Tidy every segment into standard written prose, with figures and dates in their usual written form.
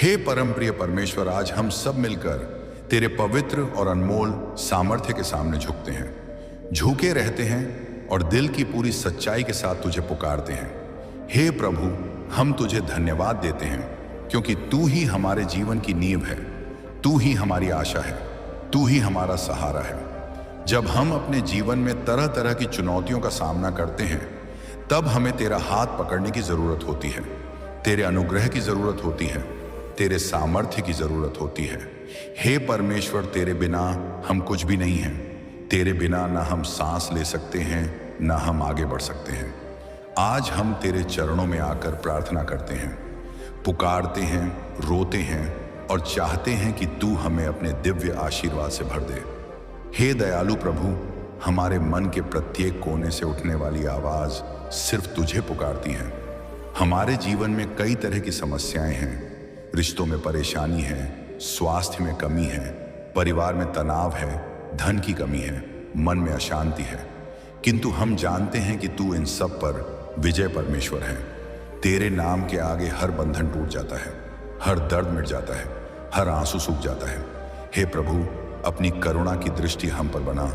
हे परम प्रिय परमेश्वर, आज हम सब मिलकर तेरे पवित्र और अनमोल सामर्थ्य के सामने झुकते हैं, झुके रहते हैं और दिल की पूरी सच्चाई के साथ तुझे पुकारते हैं। हे प्रभु, हम तुझे धन्यवाद देते हैं क्योंकि तू ही हमारे जीवन की नींव है, तू ही हमारी आशा है, तू ही हमारा सहारा है। जब हम अपने जीवन में तरह तरह की चुनौतियों का सामना करते हैं, तब हमें तेरा हाथ पकड़ने की जरूरत होती है, तेरे अनुग्रह की जरूरत होती है, तेरे सामर्थ्य की जरूरत होती है। हे परमेश्वर, तेरे बिना हम कुछ भी नहीं हैं। तेरे बिना ना हम सांस ले सकते हैं, ना हम आगे बढ़ सकते हैं। आज हम तेरे चरणों में आकर प्रार्थना करते हैं, पुकारते हैं, रोते हैं और चाहते हैं कि तू हमें अपने दिव्य आशीर्वाद से भर दे। हे दयालु प्रभु, हमारे मन के प्रत्येक कोने से उठने वाली आवाज सिर्फ तुझे पुकारती है। हमारे जीवन में कई तरह की समस्याएं हैं, रिश्तों में परेशानी है, स्वास्थ्य में कमी है, परिवार में तनाव है, धन की कमी है, मन में अशांति है। किंतु हम जानते हैं कि तू इन सब पर विजय परमेश्वर है। तेरे नाम के आगे हर बंधन टूट जाता है, हर दर्द मिट जाता है, हर आंसू सूख जाता है। हे प्रभु, अपनी करुणा की दृष्टि हम पर बना,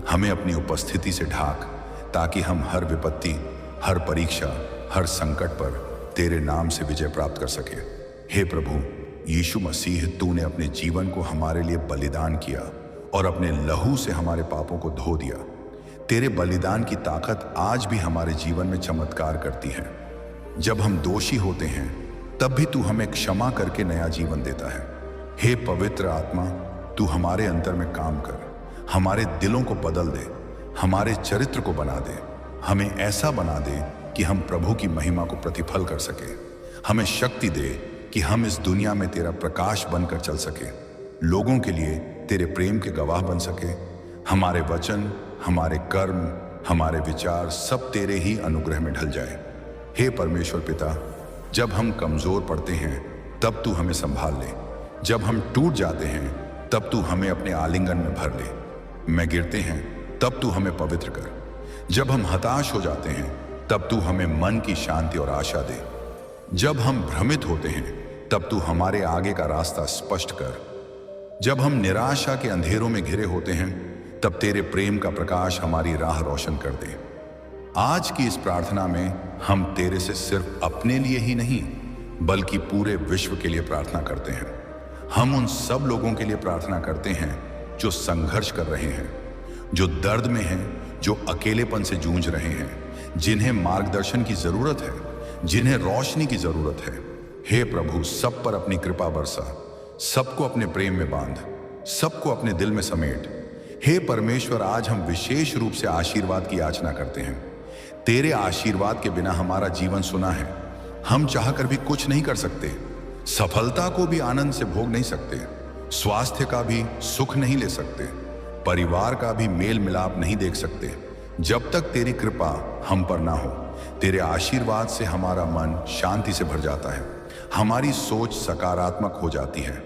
हमें अपनी उपस्थिति से ढाक, ताकि हम हर विपत्ति, हर परीक्षा, हर संकट पर तेरे नाम से विजय प्राप्त कर सके। हे प्रभु यीशु मसीह, तूने अपने जीवन को हमारे लिए बलिदान किया और अपने लहू से हमारे पापों को धो दिया। तेरे बलिदान की ताकत आज भी हमारे जीवन में चमत्कार करती है। जब हम दोषी होते हैं, तब भी तू हमें क्षमा करके नया जीवन देता है। हे पवित्र आत्मा, तू हमारे अंतर में काम कर, हमारे दिलों को बदल दे, हमारे चरित्र को बना दे, हमें ऐसा बना दे कि हम प्रभु की महिमा को प्रतिफल कर सके। हमें शक्ति दे कि हम इस दुनिया में तेरा प्रकाश बनकर चल सके, लोगों के लिए तेरे प्रेम के गवाह बन सके। हमारे वचन, हमारे कर्म, हमारे विचार सब तेरे ही अनुग्रह में ढल जाए। हे परमेश्वर पिता, जब हम कमजोर पड़ते हैं, तब तू हमें संभाल ले। जब हम टूट जाते हैं, तब तू हमें अपने आलिंगन में भर ले। मैं गिरते हैं, तब तू हमें पवित्र कर। जब हम हताश हो जाते हैं, तब तू हमें मन की शांति और आशा दे। जब हम भ्रमित होते हैं, तब तू हमारे आगे का रास्ता स्पष्ट कर। जब हम निराशा के अंधेरों में घिरे होते हैं, तब तेरे प्रेम का प्रकाश हमारी राह रोशन कर दे। आज की इस प्रार्थना में हम तेरे से सिर्फ अपने लिए ही नहीं, बल्कि पूरे विश्व के लिए प्रार्थना करते हैं। हम उन सब लोगों के लिए प्रार्थना करते हैं जो संघर्ष कर रहे हैं, जो दर्द में हैं, जो अकेलेपन से जूझ रहे हैं, जिन्हें मार्गदर्शन की जरूरत है, जिन्हें रोशनी की जरूरत है। हे प्रभु, सब पर अपनी कृपा बरसा, सबको अपने प्रेम में बांध, सबको अपने दिल में समेट। हे परमेश्वर, आज हम विशेष रूप से आशीर्वाद की याचना करते हैं। तेरे आशीर्वाद के बिना हमारा जीवन सुना है। हम चाहकर भी कुछ नहीं कर सकते, सफलता को भी आनंद से भोग नहीं सकते, स्वास्थ्य का भी सुख नहीं ले सकते, परिवार का भी मेल मिलाप नहीं देख सकते, जब तक तेरी कृपा हम पर ना हो। तेरे आशीर्वाद से हमारा मन शांति से भर जाता है, हमारी सोच सकारात्मक हो जाती है,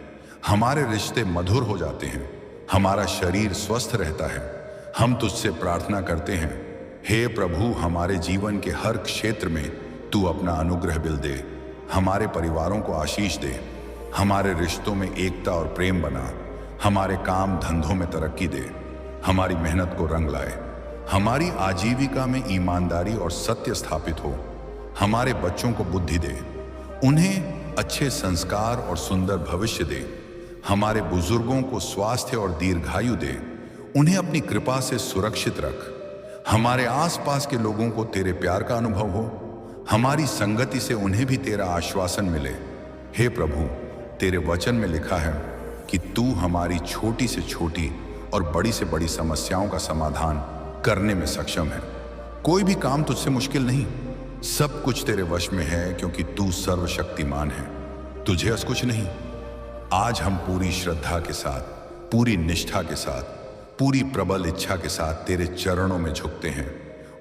हमारे रिश्ते मधुर हो जाते हैं, हमारा शरीर स्वस्थ रहता है। हम तुझसे प्रार्थना करते हैं, हे प्रभु, हमारे जीवन के हर क्षेत्र में तू अपना अनुग्रह बिल दे, हमारे परिवारों को आशीष दे, हमारे रिश्तों में एकता और प्रेम बना, हमारे काम धंधों में तरक्की दे, हमारी मेहनत को रंग लाए, हमारी आजीविका में ईमानदारी और सत्य स्थापित हो, हमारे बच्चों को बुद्धि दे, उन्हें अच्छे संस्कार और सुंदर भविष्य दे, हमारे बुजुर्गों को स्वास्थ्य और दीर्घायु दे, उन्हें अपनी कृपा से सुरक्षित रख, हमारे आसपास के लोगों को तेरे प्यार का अनुभव हो, हमारी संगति से उन्हें भी तेरा आश्वासन मिले। हे प्रभु, तेरे वचन में लिखा है कि तू हमारी छोटी से छोटी और बड़ी से बड़ी समस्याओं का समाधान करने में सक्षम है। कोई भी काम तुझसे मुश्किल नहीं, सब कुछ तेरे वश में है, क्योंकि तू सर्वशक्तिमान है, तुझे अस कुछ नहीं। आज हम पूरी श्रद्धा के साथ, पूरी निष्ठा के साथ, पूरी प्रबल इच्छा के साथ तेरे चरणों में झुकते हैं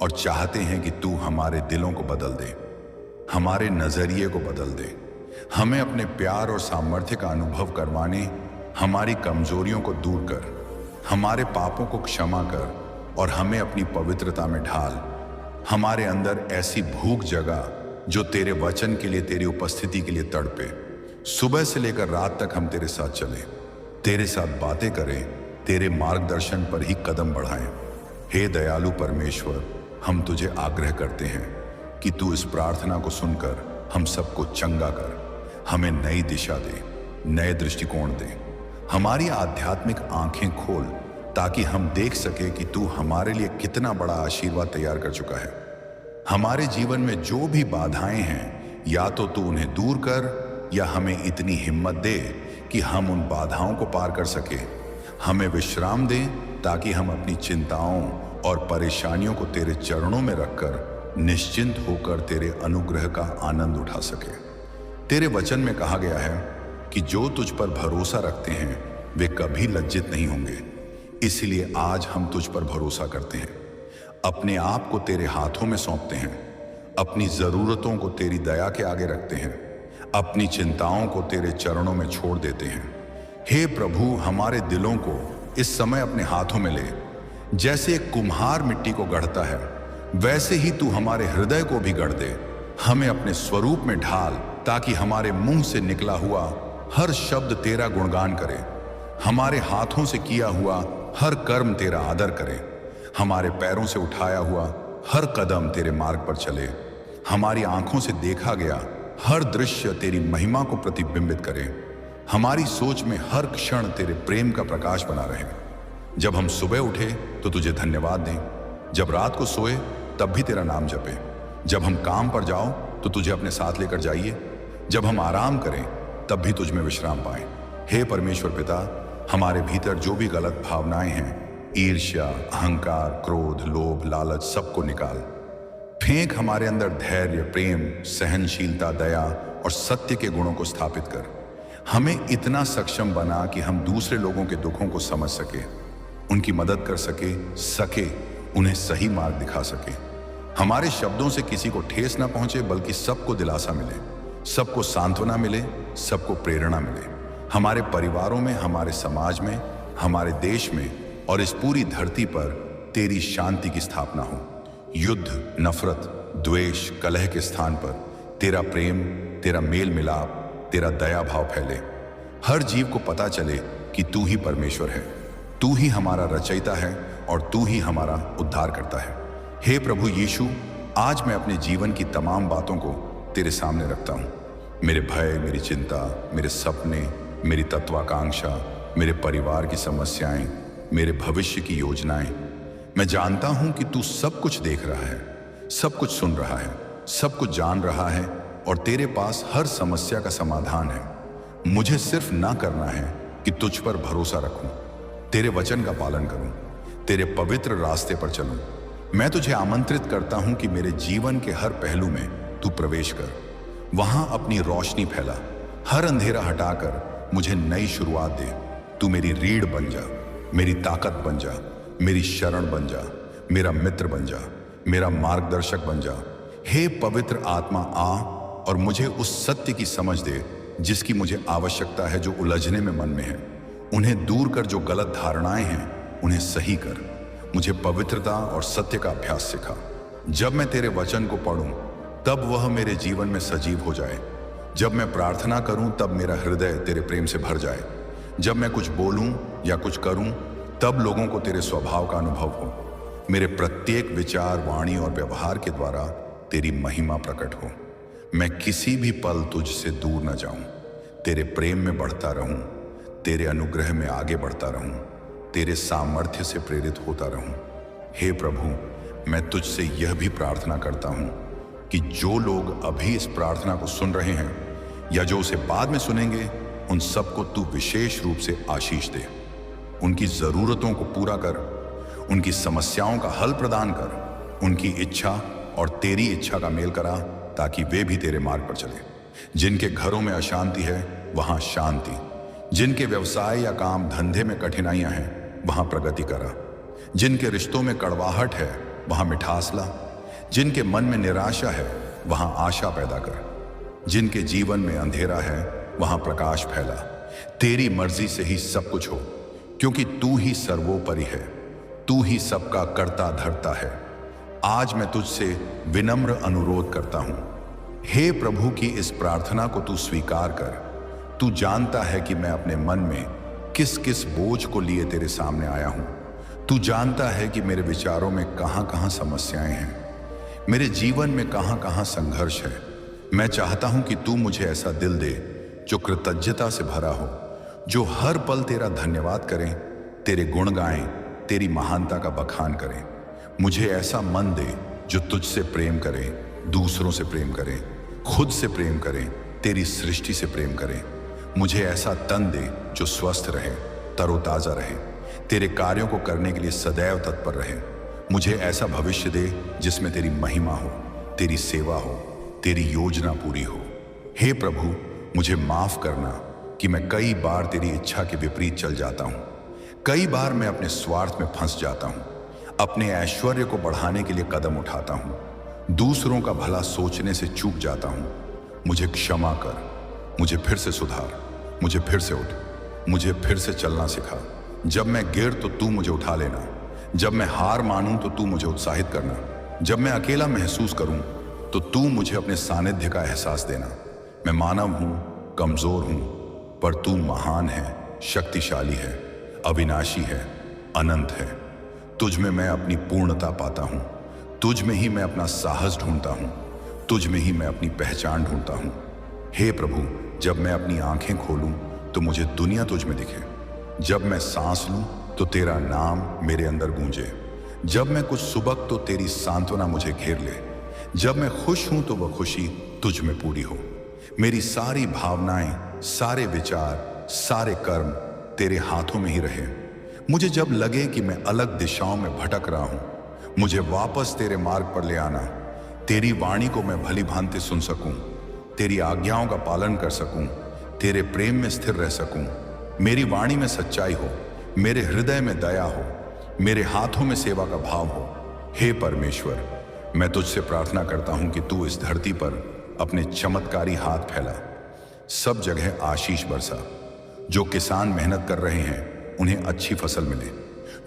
और चाहते हैं कि तू हमारे दिलों को बदल दे, हमारे नजरिए को बदल दे, हमें अपने प्यार और सामर्थ्य का अनुभव करवाने, हमारी कमजोरियों को दूर कर, हमारे पापों को क्षमा कर और हमें अपनी पवित्रता में ढाल। हमारे अंदर ऐसी भूख जगा जो तेरे वचन के लिए, तेरी उपस्थिति के लिए तड़पे। सुबह से लेकर रात तक हम तेरे साथ चलें, तेरे साथ बातें करें, तेरे मार्गदर्शन पर ही कदम बढ़ाएं। हे दयालु परमेश्वर, हम तुझे आग्रह करते हैं कि तू इस प्रार्थना को सुनकर हम सबको चंगा कर, हमें नई दिशा दे, नए दृष्टिकोण दे, हमारी आध्यात्मिक आंखें खोल ताकि हम देख सके कि तू हमारे लिए कितना बड़ा आशीर्वाद तैयार कर चुका है। हमारे जीवन में जो भी बाधाएं हैं, या तो तू उन्हें दूर कर या हमें इतनी हिम्मत दे कि हम उन बाधाओं को पार कर सके। हमें विश्राम दे ताकि हम अपनी चिंताओं और परेशानियों को तेरे चरणों में रखकर निश्चिंत होकर तेरे अनुग्रह का आनंद उठा सके। तेरे वचन में कहा गया है कि जो तुझ पर भरोसा रखते हैं वे कभी लज्जित नहीं होंगे। इसलिए आज हम तुझ पर भरोसा करते हैं, अपने आप को तेरे हाथों में सौंपते हैं, अपनी जरूरतों को तेरी दया के आगे रखते हैं, अपनी चिंताओं को तेरे चरणों में छोड़ देते हैं। हे प्रभु, हमारे दिलों को इस समय अपने हाथों में ले। जैसे एक कुम्हार मिट्टी को गढ़ता है, वैसे ही तू हमारे हृदय को भी गढ़ दे। हमें अपने स्वरूप में ढाल ताकि हमारे मुंह से निकला हुआ हर शब्द तेरा गुणगान करे, हमारे हाथों से किया हुआ हर कर्म तेरा आदर करे, हमारे पैरों से उठाया हुआ हर कदम तेरे मार्ग पर चले, हमारी आंखों से देखा गया हर दृश्य तेरी महिमा को प्रतिबिंबित करे, हमारी सोच में हर क्षण तेरे प्रेम का प्रकाश बना रहे। जब हम सुबह उठे तो तुझे धन्यवाद दें, जब रात को सोए तब भी तेरा नाम जपे, जब हम काम पर जाओ तो तुझे अपने साथ लेकर जाइए, जब हम आराम करें तब भी तुझ में विश्राम पाएं। हे परमेश्वर पिता, हमारे भीतर जो भी गलत भावनाएं हैं, ईर्ष्या, अहंकार, क्रोध, लोभ, लालच, सबको निकाल फेंक। हमारे अंदर धैर्य, प्रेम, सहनशीलता, दया और सत्य के गुणों को स्थापित कर। हमें इतना सक्षम बना कि हम दूसरे लोगों के दुखों को समझ सके, उनकी मदद कर सके, उन्हें सही मार्ग दिखा सके। हमारे शब्दों से किसी को ठेस ना पहुंचे, बल्कि सबको दिलासा मिले, सबको सांत्वना मिले, सबको प्रेरणा मिले। हमारे परिवारों में, हमारे समाज में, हमारे देश में और इस पूरी धरती पर तेरी शांति की स्थापना हो। युद्ध, नफरत, द्वेष, कलह के स्थान पर तेरा प्रेम, तेरा मेल मिलाप, तेरा दया भाव फैले। हर जीव को पता चले कि तू ही परमेश्वर है, तू ही हमारा रचयिता है और तू ही हमारा उद्धार करता है। हे प्रभु यीशु, आज मैं अपने जीवन की तमाम बातों को तेरे सामने रखता हूँ। मेरे भय, मेरी चिंता, मेरे सपने, मेरी तत्वाकांक्षा, मेरे परिवार की समस्याएं, मेरे भविष्य की योजनाएं। मैं जानता हूं कि तू सब कुछ देख रहा है, सब कुछ सुन रहा है, सब कुछ जान रहा है और तेरे पास हर समस्या का समाधान है। मुझे सिर्फ ना करना है कि तुझ पर भरोसा रखूं, तेरे वचन का पालन करूं, तेरे पवित्र रास्ते पर चलूं। मैं तुझे आमंत्रित करता हूं कि मेरे जीवन के हर पहलू में तू प्रवेश कर, वहां अपनी रोशनी फैला, हर अंधेरा हटाकर मुझे नई शुरुआत दे। तू मेरी रीढ़ बन जा, मेरी ताकत बन जा, मेरी शरण बन जा, मेरा मित्र बन जा, मेरा मार्गदर्शक बन जा। हे पवित्र आत्मा, आ और मुझे उस सत्य की समझ दे जिसकी मुझे आवश्यकता है, जो उलझने में मन में है। उन्हें दूर कर, जो गलत धारणाएं हैं उन्हें सही कर। मुझे पवित्रता और सत्य का अभ्यास सिखा। जब मैं तेरे वचन को पढ़ूं तब वह मेरे जीवन में सजीव हो जाए। जब मैं प्रार्थना करूं तब मेरा हृदय तेरे प्रेम से भर जाए। जब मैं कुछ बोलूं या कुछ करूं तब लोगों को तेरे स्वभाव का अनुभव हो। मेरे प्रत्येक विचार, वाणी और व्यवहार के द्वारा तेरी महिमा प्रकट हो। मैं किसी भी पल तुझसे दूर न जाऊं, तेरे प्रेम में बढ़ता रहूं, तेरे अनुग्रह में आगे बढ़ता रहूं, तेरे सामर्थ्य से प्रेरित होता रहूं। हे प्रभु, मैं तुझसे यह भी प्रार्थना करता हूं कि जो लोग अभी इस प्रार्थना को सुन रहे हैं या जो उसे बाद में सुनेंगे, उन सबको तू विशेष रूप से आशीष दे। उनकी जरूरतों को पूरा कर, उनकी समस्याओं का हल प्रदान कर, उनकी इच्छा और तेरी इच्छा का मेल करा ताकि वे भी तेरे मार्ग पर चले। जिनके घरों में अशांति है वहां शांति, जिनके व्यवसाय या काम धंधे में कठिनाइयां हैं वहां प्रगति करा, जिनके रिश्तों में कड़वाहट है वहां मिठास ला, जिनके मन में निराशा है वहां आशा पैदा कर, जिनके जीवन में अंधेरा है वहां प्रकाश फैला। तेरी मर्जी से ही सब कुछ हो, क्योंकि तू ही सर्वोपरि है, तू ही सबका कर्ता धर्ता है। आज मैं तुझसे विनम्र अनुरोध करता हूं, हे प्रभु की इस प्रार्थना को तू स्वीकार कर तू जानता है कि मैं अपने मन में किस किस बोझ को लिए तेरे सामने आया हूं। तू जानता है कि मेरे विचारों में कहां कहां समस्याएं हैं, मेरे जीवन में कहां कहां संघर्ष है। मैं चाहता हूं कि तू मुझे ऐसा दिल दे जो कृतज्ञता से भरा हो, जो हर पल तेरा धन्यवाद करें, तेरे गुण गाएं, तेरी महानता का बखान करें। मुझे ऐसा मन दे जो तुझसे प्रेम करे, दूसरों से प्रेम करे, खुद से प्रेम करें, तेरी सृष्टि से प्रेम करें। मुझे ऐसा तन दे जो स्वस्थ रहे, तरोताजा रहे, तेरे कार्यों को करने के लिए सदैव तत्पर रहे। मुझे ऐसा भविष्य दे जिसमें तेरी महिमा हो, तेरी सेवा हो, तेरी योजना पूरी हो। हे प्रभु, मुझे माफ करना कि मैं कई बार तेरी इच्छा के विपरीत चल जाता हूं। कई बार मैं अपने स्वार्थ में फंस जाता हूं, अपने ऐश्वर्य को बढ़ाने के लिए कदम उठाता हूं, दूसरों का भला सोचने से चूक जाता हूं। मुझे क्षमा कर, मुझे फिर से सुधार, मुझे फिर से उठ, मुझे फिर से चलना सिखा। जब मैं गिर तो तू मुझे उठा लेना, जब मैं हार मानूं तो तू मुझे उत्साहित करना, जब मैं अकेला महसूस करूं तो तू मुझे अपने सानिध्य का एहसास देना। मैं मानव हूं, कमजोर हूं, पर तू महान है, शक्तिशाली है, अविनाशी है, अनंत है। तुझ में मैं अपनी पूर्णता पाता हूं, तुझ में ही मैं अपना साहस ढूंढता हूं, तुझ में ही मैं अपनी पहचान ढूंढता हूं। हे प्रभु, जब मैं अपनी आंखें खोलूं तो मुझे दुनिया तुझ में दिखे, जब मैं सांस लूं तो तेरा नाम मेरे अंदर गूंजे, जब मैं कुछ सुबक तो तेरी सांत्वना मुझे घेर ले, जब मैं खुश हूं तो वह खुशी तुझ में पूरी हो। मेरी सारी भावनाएं, सारे विचार, सारे कर्म तेरे हाथों में ही रहे। मुझे जब लगे कि मैं अलग दिशाओं में भटक रहा हूं, मुझे वापस तेरे मार्ग पर ले आना। तेरी वाणी को मैं भली भांति सुन सकूं, तेरी आज्ञाओं का पालन कर सकूं, तेरे प्रेम में स्थिर रह सकूं। मेरी वाणी में सच्चाई हो, मेरे हृदय में दया हो, मेरे हाथों में सेवा का भाव हो। हे परमेश्वर, मैं तुझसे प्रार्थना करता हूं कि तू इस धरती पर अपने चमत्कारी हाथ फैला, सब जगह आशीष बरसा। जो किसान मेहनत कर रहे हैं उन्हें अच्छी फसल मिले,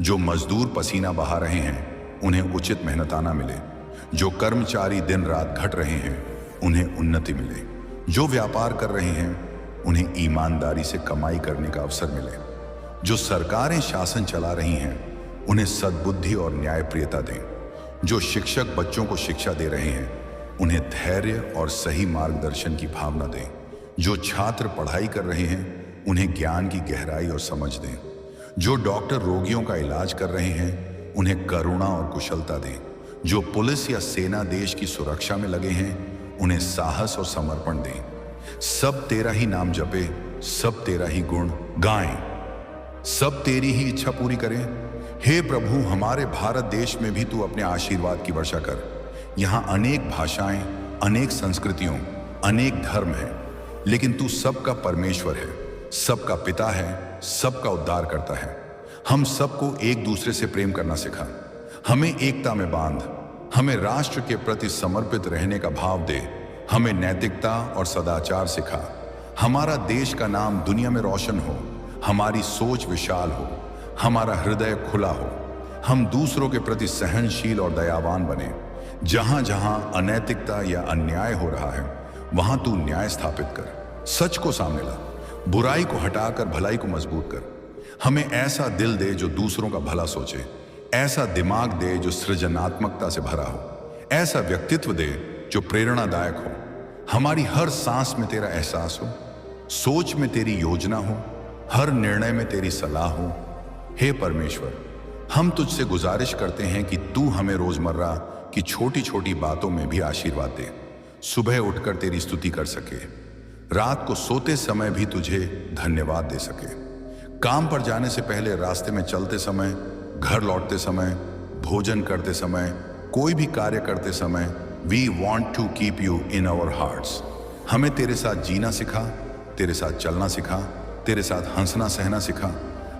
जो मजदूर पसीना बहा रहे हैं उन्हें उचित मेहनताना मिले, जो कर्मचारी दिन रात घट रहे हैं उन्हें उन्नति मिले, जो व्यापार कर रहे हैं उन्हें ईमानदारी से कमाई करने का अवसर मिले, जो सरकारें शासन चला रही हैं उन्हें सद्बुद्धि और न्यायप्रियता दें, जो शिक्षक बच्चों को शिक्षा दे रहे हैं उन्हें धैर्य और सही मार्गदर्शन की भावना दें, जो छात्र पढ़ाई कर रहे हैं उन्हें ज्ञान की गहराई और समझ दें, जो डॉक्टर रोगियों का इलाज कर रहे हैं उन्हें करुणा और कुशलता दें, जो पुलिस या सेना देश की सुरक्षा में लगे हैं उन्हें साहस और समर्पण दें। सब तेरा ही नाम जपे, सब तेरा ही गुण गाएं, सब तेरी ही इच्छा पूरी करें। हे प्रभु, हमारे भारत देश में भी तू अपने आशीर्वाद की वर्षा कर। यहाँ अनेक भाषाएं, अनेक संस्कृतियों, अनेक धर्म हैं, लेकिन तू सबका परमेश्वर है, सबका पिता है, सबका उद्धार करता है। हम सबको एक दूसरे से प्रेम करना सिखा, हमें एकता में बांध, हमें राष्ट्र के प्रति समर्पित रहने का भाव दे, हमें नैतिकता और सदाचार सिखा। हमारा देश का नाम दुनिया में रोशन हो, हमारी सोच विशाल हो, हमारा हृदय खुला हो, हम दूसरों के प्रति सहनशील और दयावान बने। जहां जहां अनैतिकता या अन्याय हो रहा है वहां तू न्याय स्थापित कर, सच को सामने ला, बुराई को हटाकर भलाई को मजबूत कर। हमें ऐसा दिल दे जो दूसरों का भला सोचे, ऐसा दिमाग दे जो सृजनात्मकता से भरा हो, ऐसा व्यक्तित्व दे जो प्रेरणादायक हो। हमारी हर सांस में तेरा एहसास हो, सोच में तेरी योजना हो, हर निर्णय में तेरी सलाह हो। हे परमेश्वर, हम तुझसे गुजारिश करते हैं कि तू हमें रोजमर्रा की छोटी छोटी बातों में भी आशीर्वाद दे। सुबह उठकर तेरी स्तुति कर सके, रात को सोते समय भी तुझे धन्यवाद दे सके, काम पर जाने से पहले, रास्ते में चलते समय, घर लौटते समय, भोजन करते समय, कोई भी कार्य करते समय। We want to keep you in our hearts. हमें तेरे साथ जीना सिखा, तेरे साथ चलना सिखा, तेरे साथ हंसना सहना सिखा।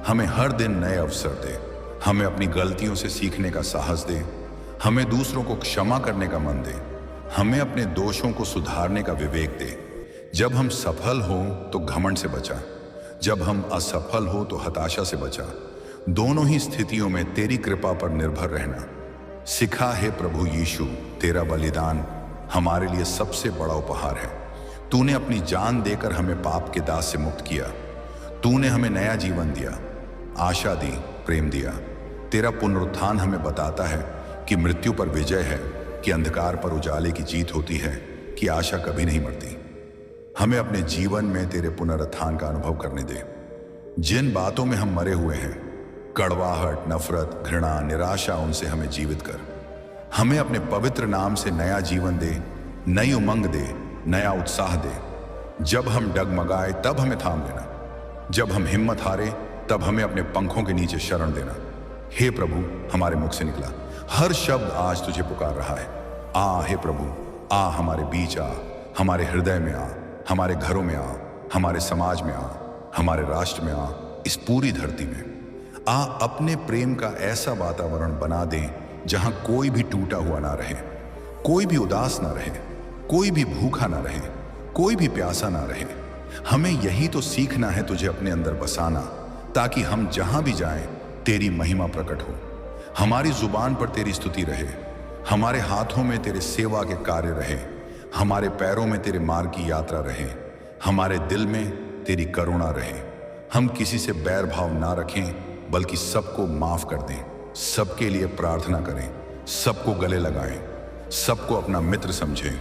हमें हर दिन नए अवसर दे, हमें अपनी गलतियों से सीखने का साहस दे, हमें दूसरों को क्षमा करने का मन दे, हमें अपने दोषों को सुधारने का विवेक दे। जब हम सफल हो तो घमंड से बचा, जब हम असफल हो तो हताशा से बचा। दोनों ही स्थितियों में तेरी कृपा पर निर्भर रहना सिखा। है प्रभु यीशु, तेरा बलिदान हमारे लिए सबसे बड़ा उपहार है। तूने अपनी जान देकर हमें पाप के दास से मुक्त किया। तूने हमें नया जीवन दिया, आशा दी, प्रेम दिया। तेरा पुनरुत्थान हमें बताता है कि मृत्यु पर विजय है, कि अंधकार पर उजाले की जीत होती है, कि आशा कभी नहीं मरती। हमें अपने जीवन में तेरे पुनरुत्थान का अनुभव करने दे। जिन बातों में हम मरे हुए हैं, कड़वाहट, नफरत, घृणा, निराशा, उनसे हमें जीवित कर। हमें अपने पवित्र नाम से नया जीवन दे, नई उमंग दे, नया उत्साह दे। जब हम डगमगाए तब हमें थाम लेना, जब हम हिम्मत हारे तब हमें अपने पंखों के नीचे शरण देना। हे प्रभु, हमारे मुख से निकला हर शब्द आज तुझे पुकार रहा है। आ हे प्रभु, आ हमारे बीच आ, हमारे हृदय में आ, हमारे घरों में आ, हमारे समाज में आ, हमारे राष्ट्र में आ, इस पूरी धरती में आ। अपने प्रेम का ऐसा वातावरण बना दें जहां कोई भी टूटा हुआ ना रहे, कोई भी उदास ना रहे, कोई भी भूखा ना रहे, कोई भी प्यासा ना रहे। हमें यही तो सीखना है, तुझे अपने अंदर बसाना, ताकि हम जहां भी जाएं तेरी महिमा प्रकट हो। हमारी जुबान पर तेरी स्तुति रहे, हमारे हाथों में तेरे सेवा के कार्य रहे, हमारे पैरों में तेरे मार्ग की यात्रा रहे, हमारे दिल में तेरी करुणा रहे। हम किसी से बैर भाव ना रखें, बल्कि सबको माफ कर दें, सबके लिए प्रार्थना करें, सबको गले लगाएं, सबको अपना मित्र समझें।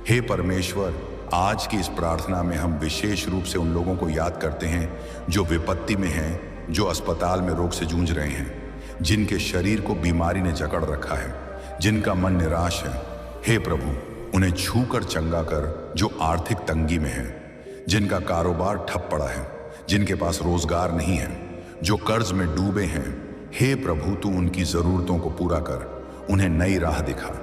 हे परमेश्वर, आज की इस प्रार्थना में हम विशेष रूप से उन लोगों को याद करते हैं जो विपत्ति में हैं, जो अस्पताल में रोग से जूझ रहे हैं, जिनके शरीर को बीमारी ने जकड़ रखा है, जिनका मन निराश है। हे प्रभु, उन्हें छूकर चंगा कर जो आर्थिक तंगी में है, जिनका कारोबार ठप पड़ा है, जिनके पास रोजगार नहीं है, जो कर्ज में डूबे हैं। हे प्रभु, तू उनकी जरूरतों को पूरा कर, उन्हें नई राह दिखा,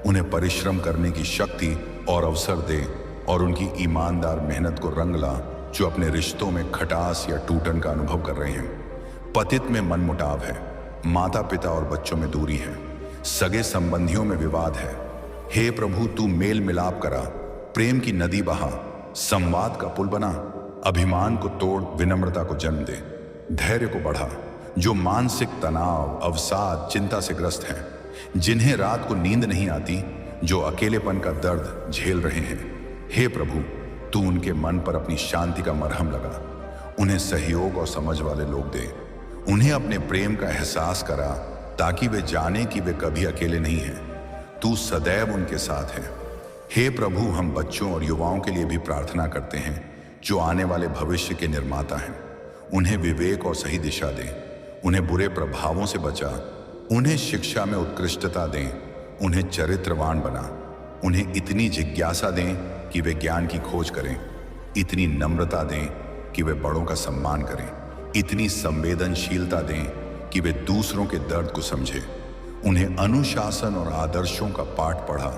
उन्हें परिश्रम करने की शक्ति और अवसर दे, और उनकी ईमानदार मेहनत को रंग ला, जो अपने रिश्तों में खटास या टूटन का अनुभव कर रहे हैं। पतित में मनमुटाव है, माता पिता और बच्चों में दूरी है, सगे संबंधियों में विवाद है। हे प्रभु, तू मेल मिलाप करा, प्रेम की नदी बहा, संवाद का पुल बना, अभिमान को तोड़, विनम्रता को जन्म दे, धैर्य को बढ़ा। जो मानसिक तनाव, अवसाद, चिंता से ग्रस्त हैं, जिन्हें रात को नींद नहीं आती, जो अकेलेपन का दर्द झेल रहे हैं, हे प्रभु, तू उनके मन पर अपनी शांति का मरहम लगा, उन्हें सहयोग और समझ वाले लोग दे, उन्हें अपने प्रेम का एहसास करा, ताकि वे जाने कि वे कभी अकेले नहीं हैं, तू सदैव उनके साथ है। हे प्रभु, हम बच्चों और युवाओं के लिए भी प्रार्थना करते हैं, जो आने वाले भविष्य के निर्माता हैं। उन्हें विवेक और सही दिशा दें, उन्हें बुरे प्रभावों से बचा, उन्हें शिक्षा में उत्कृष्टता दें, उन्हें चरित्रवान बना, उन्हें इतनी जिज्ञासा दें कि वे ज्ञान की खोज करें, इतनी नम्रता दें कि वे बड़ों का सम्मान करें, इतनी संवेदनशीलता दें कि वे दूसरों के दर्द को समझें। उन्हें अनुशासन और आदर्शों का पाठ पढ़ा,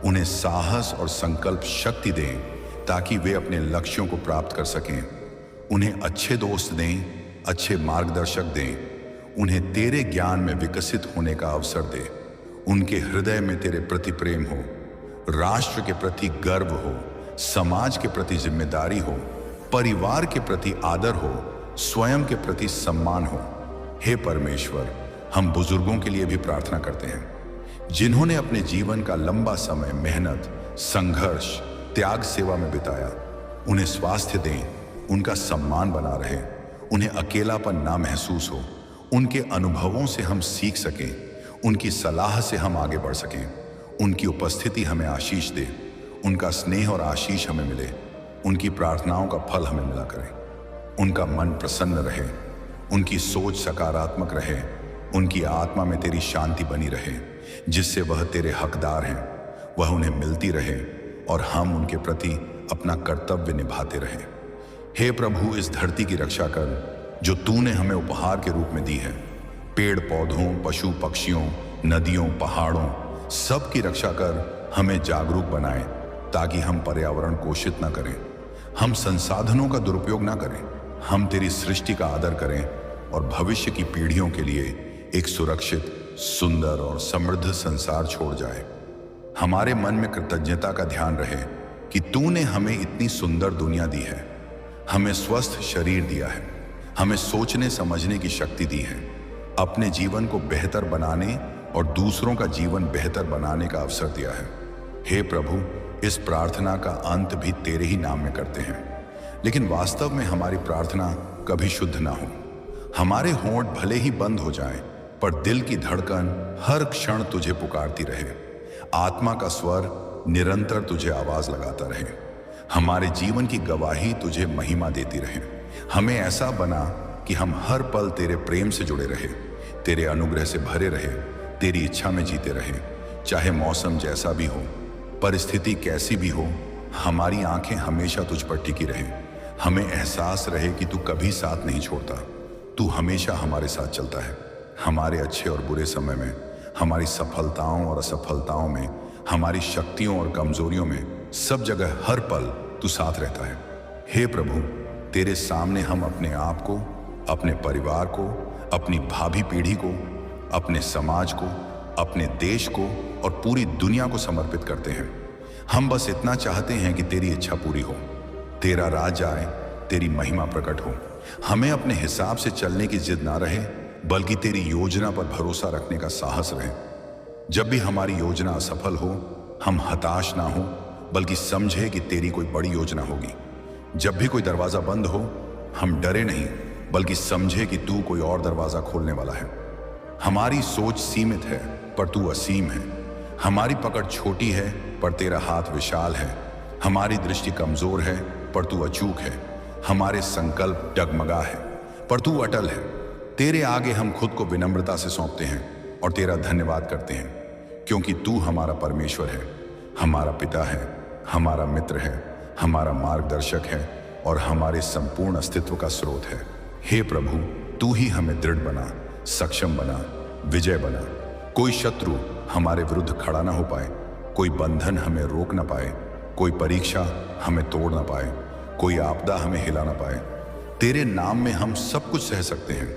उन्हें साहस और संकल्प शक्ति दें, ताकि वे अपने लक्ष्यों को प्राप्त कर सकें। उन्हें अच्छे दोस्त दें, अच्छे मार्गदर्शक दें, उन्हें तेरे ज्ञान में विकसित होने का अवसर दे। उनके हृदय में तेरे प्रति प्रेम हो, राष्ट्र के प्रति गर्व हो, समाज के प्रति जिम्मेदारी हो, परिवार के प्रति आदर हो, स्वयं के प्रति सम्मान हो। हे परमेश्वर, हम बुजुर्गों के लिए भी प्रार्थना करते हैं, जिन्होंने अपने जीवन का लंबा समय मेहनत, संघर्ष, त्याग, सेवा में बिताया। उन्हें स्वास्थ्य दें, उनका सम्मान बना रहे, उन्हें अकेलापन ना महसूस हो, उनके अनुभवों से हम सीख सकें, उनकी सलाह से हम आगे बढ़ सकें। उनकी उपस्थिति हमें आशीष दे, उनका स्नेह और आशीष हमें मिले, उनकी प्रार्थनाओं का फल हमें मिला करे। उनका मन प्रसन्न रहे, उनकी सोच सकारात्मक रहे, उनकी आत्मा में तेरी शांति बनी रहे, जिससे वह तेरे हकदार हैं, वह उन्हें मिलती रहे, और हम उनके प्रति अपना कर्तव्य निभाते रहें। हे प्रभु, इस धरती की रक्षा कर जो तूने हमें उपहार के रूप में दी है। पेड़ पौधों, पशु पक्षियों, नदियों, पहाड़ों, सब की रक्षा कर हमें जागरूक बनाए, ताकि हम पर्यावरण कोषित न करें, हम संसाधनों का दुरुपयोग न करें, हम तेरी सृष्टि का आदर करें, और भविष्य की पीढ़ियों के लिए एक सुरक्षित, सुंदर और समृद्ध संसार छोड़ जाए। हमारे मन में कृतज्ञता का ध्यान रहे कि तूने हमें इतनी सुंदर दुनिया दी है, हमें स्वस्थ शरीर दिया है, हमें सोचने समझने की शक्ति दी है, अपने जीवन को बेहतर बनाने और दूसरों का जीवन बेहतर बनाने का अवसर दिया है। हे प्रभु, इस प्रार्थना का अंत भी तेरे ही नाम में करते हैं, लेकिन वास्तव में हमारी प्रार्थना कभी शुद्ध ना हो। हमारे होंठ भले ही बंद हो जाएं, पर दिल की धड़कन हर क्षण तुझे पुकारती रहे। आत्मा का स्वर निरंतर तुझे आवाज लगाता रहे। हमारे जीवन की गवाही तुझे महिमा देती रहे। हमें ऐसा बना कि हम हर पल तेरे प्रेम से जुड़े रहे, तेरे अनुग्रह से भरे रहे, तेरी इच्छा में जीते रहे। चाहे मौसम जैसा भी हो, परिस्थिति कैसी भी हो, हमारी आंखें हमेशा तुझ पर टिकी रहे। हमें एहसास रहे कि तू कभी साथ नहीं छोड़ता, तू हमेशा हमारे साथ चलता है। हमारे अच्छे और बुरे समय में, हमारी सफलताओं और असफलताओं में, हमारी शक्तियों और कमजोरियों में, सब जगह हर पल तू साथ रहता है। हे प्रभु, तेरे सामने हम अपने आप को, अपने परिवार को, अपनी भावी पीढ़ी को, अपने समाज को, अपने देश को और पूरी दुनिया को समर्पित करते हैं। हम बस इतना चाहते हैं कि तेरी इच्छा पूरी हो, तेरा राज आए, तेरी महिमा प्रकट हो। हमें अपने हिसाब से चलने की जिद ना रहे, बल्कि तेरी योजना पर भरोसा रखने का साहस रहे। जब भी हमारी योजना असफल हो, हम हताश ना हो, बल्कि समझे कि तेरी कोई बड़ी योजना होगी। जब भी कोई दरवाजा बंद हो, हम डरे नहीं, बल्कि समझे कि तू कोई और दरवाजा खोलने वाला है। हमारी सोच सीमित है, पर तू असीम है। हमारी पकड़ छोटी है, पर तेरा हाथ विशाल है। हमारी दृष्टि कमजोर है, पर तू अचूक है। हमारे संकल्प डगमगा है, पर तू अटल है। तेरे आगे हम खुद को विनम्रता से सौंपते हैं और तेरा धन्यवाद करते हैं, क्योंकि तू हमारा परमेश्वर है, हमारा पिता है, हमारा मित्र है, हमारा मार्गदर्शक है और हमारे संपूर्ण अस्तित्व का स्रोत है। हे प्रभु, तू ही हमें दृढ़ बना, सक्षम बना, विजय बना। कोई शत्रु हमारे विरुद्ध खड़ा ना हो पाए, कोई बंधन हमें रोक ना पाए, कोई परीक्षा हमें तोड़ ना पाए, कोई आपदा हमें हिला ना पाए। तेरे नाम में हम सब कुछ सह सकते हैं,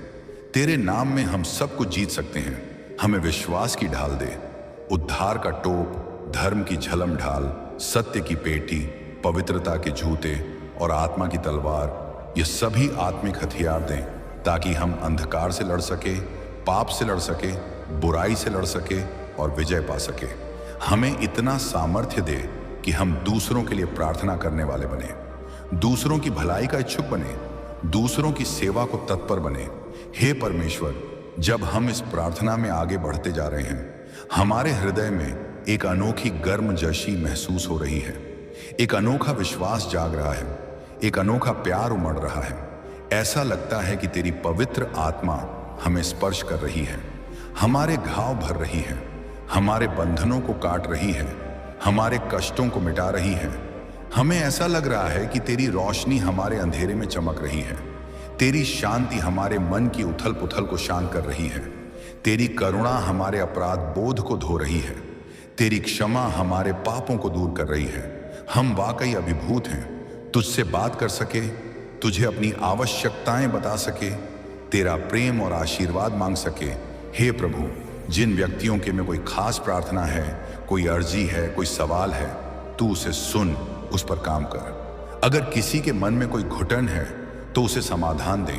तेरे नाम में हम सब कुछ जीत सकते हैं। हमें विश्वास की ढाल दे, उद्धार का टोप, धर्म की झलम ढाल, सत्य की पेटी, पवित्रता के जूते और आत्मा की तलवार, ये सभी आत्मिक हथियार दें, ताकि हम अंधकार से लड़ सके, पाप से लड़ सके, बुराई से लड़ सके और विजय पा सके। हमें इतना सामर्थ्य दे कि हम दूसरों के लिए प्रार्थना करने वाले बने, दूसरों की भलाई का इच्छुक बने, दूसरों की सेवा को तत्पर बने। हे परमेश्वर, जब हम इस प्रार्थना में आगे बढ़ते जा रहे हैं, हमारे हृदय में एक अनोखी गर्मजोशी महसूस हो रही है, एक अनोखा विश्वास जाग रहा है, एक अनोखा प्यार उमड़ रहा है। ऐसा लगता है कि तेरी पवित्र आत्मा हमें स्पर्श कर रही है, हमारे घाव भर रही है, हमारे बंधनों को काट रही है, हमारे कष्टों को मिटा रही है। हमें ऐसा लग रहा है कि तेरी रोशनी हमारे अंधेरे में चमक रही है, तेरी शांति हमारे मन की उथल पुथल को शांत कर रही है, तेरी करुणा हमारे अपराध बोध को धो रही है, तेरी क्षमा हमारे पापों को दूर कर रही है। हम वाकई अभिभूत हैं, तुझसे बात कर सके, तुझे अपनी आवश्यकताएं बता सके, तेरा प्रेम और आशीर्वाद मांग सके। हे प्रभु, जिन व्यक्तियों के में कोई खास प्रार्थना है, कोई अर्जी है, कोई सवाल है, तू उसे सुन, उस पर काम कर। अगर किसी के मन में कोई घुटन है तो उसे समाधान दें।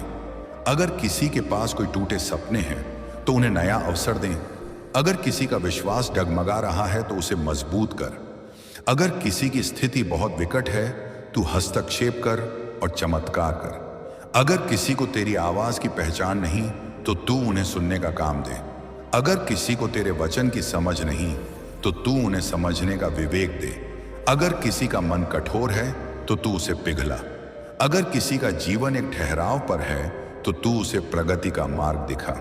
अगर किसी के पास कोई टूटे सपने हैं तो उन्हें नया अवसर दें। अगर किसी का विश्वास डगमगा रहा है तो उसे मजबूत कर। अगर किसी की स्थिति बहुत विकट है, तू हस्तक्षेप कर और चमत्कार कर। अगर किसी को तेरी आवाज की पहचान नहीं तो तू उन्हें सुनने का काम दे। अगर किसी को तेरे वचन की समझ नहीं तो तू उन्हें समझने का विवेक दे। अगर किसी का मन कठोर है तो तू उसे पिघला। अगर किसी का जीवन एक ठहराव पर है तो तू उसे प्रगति का मार्ग दिखा।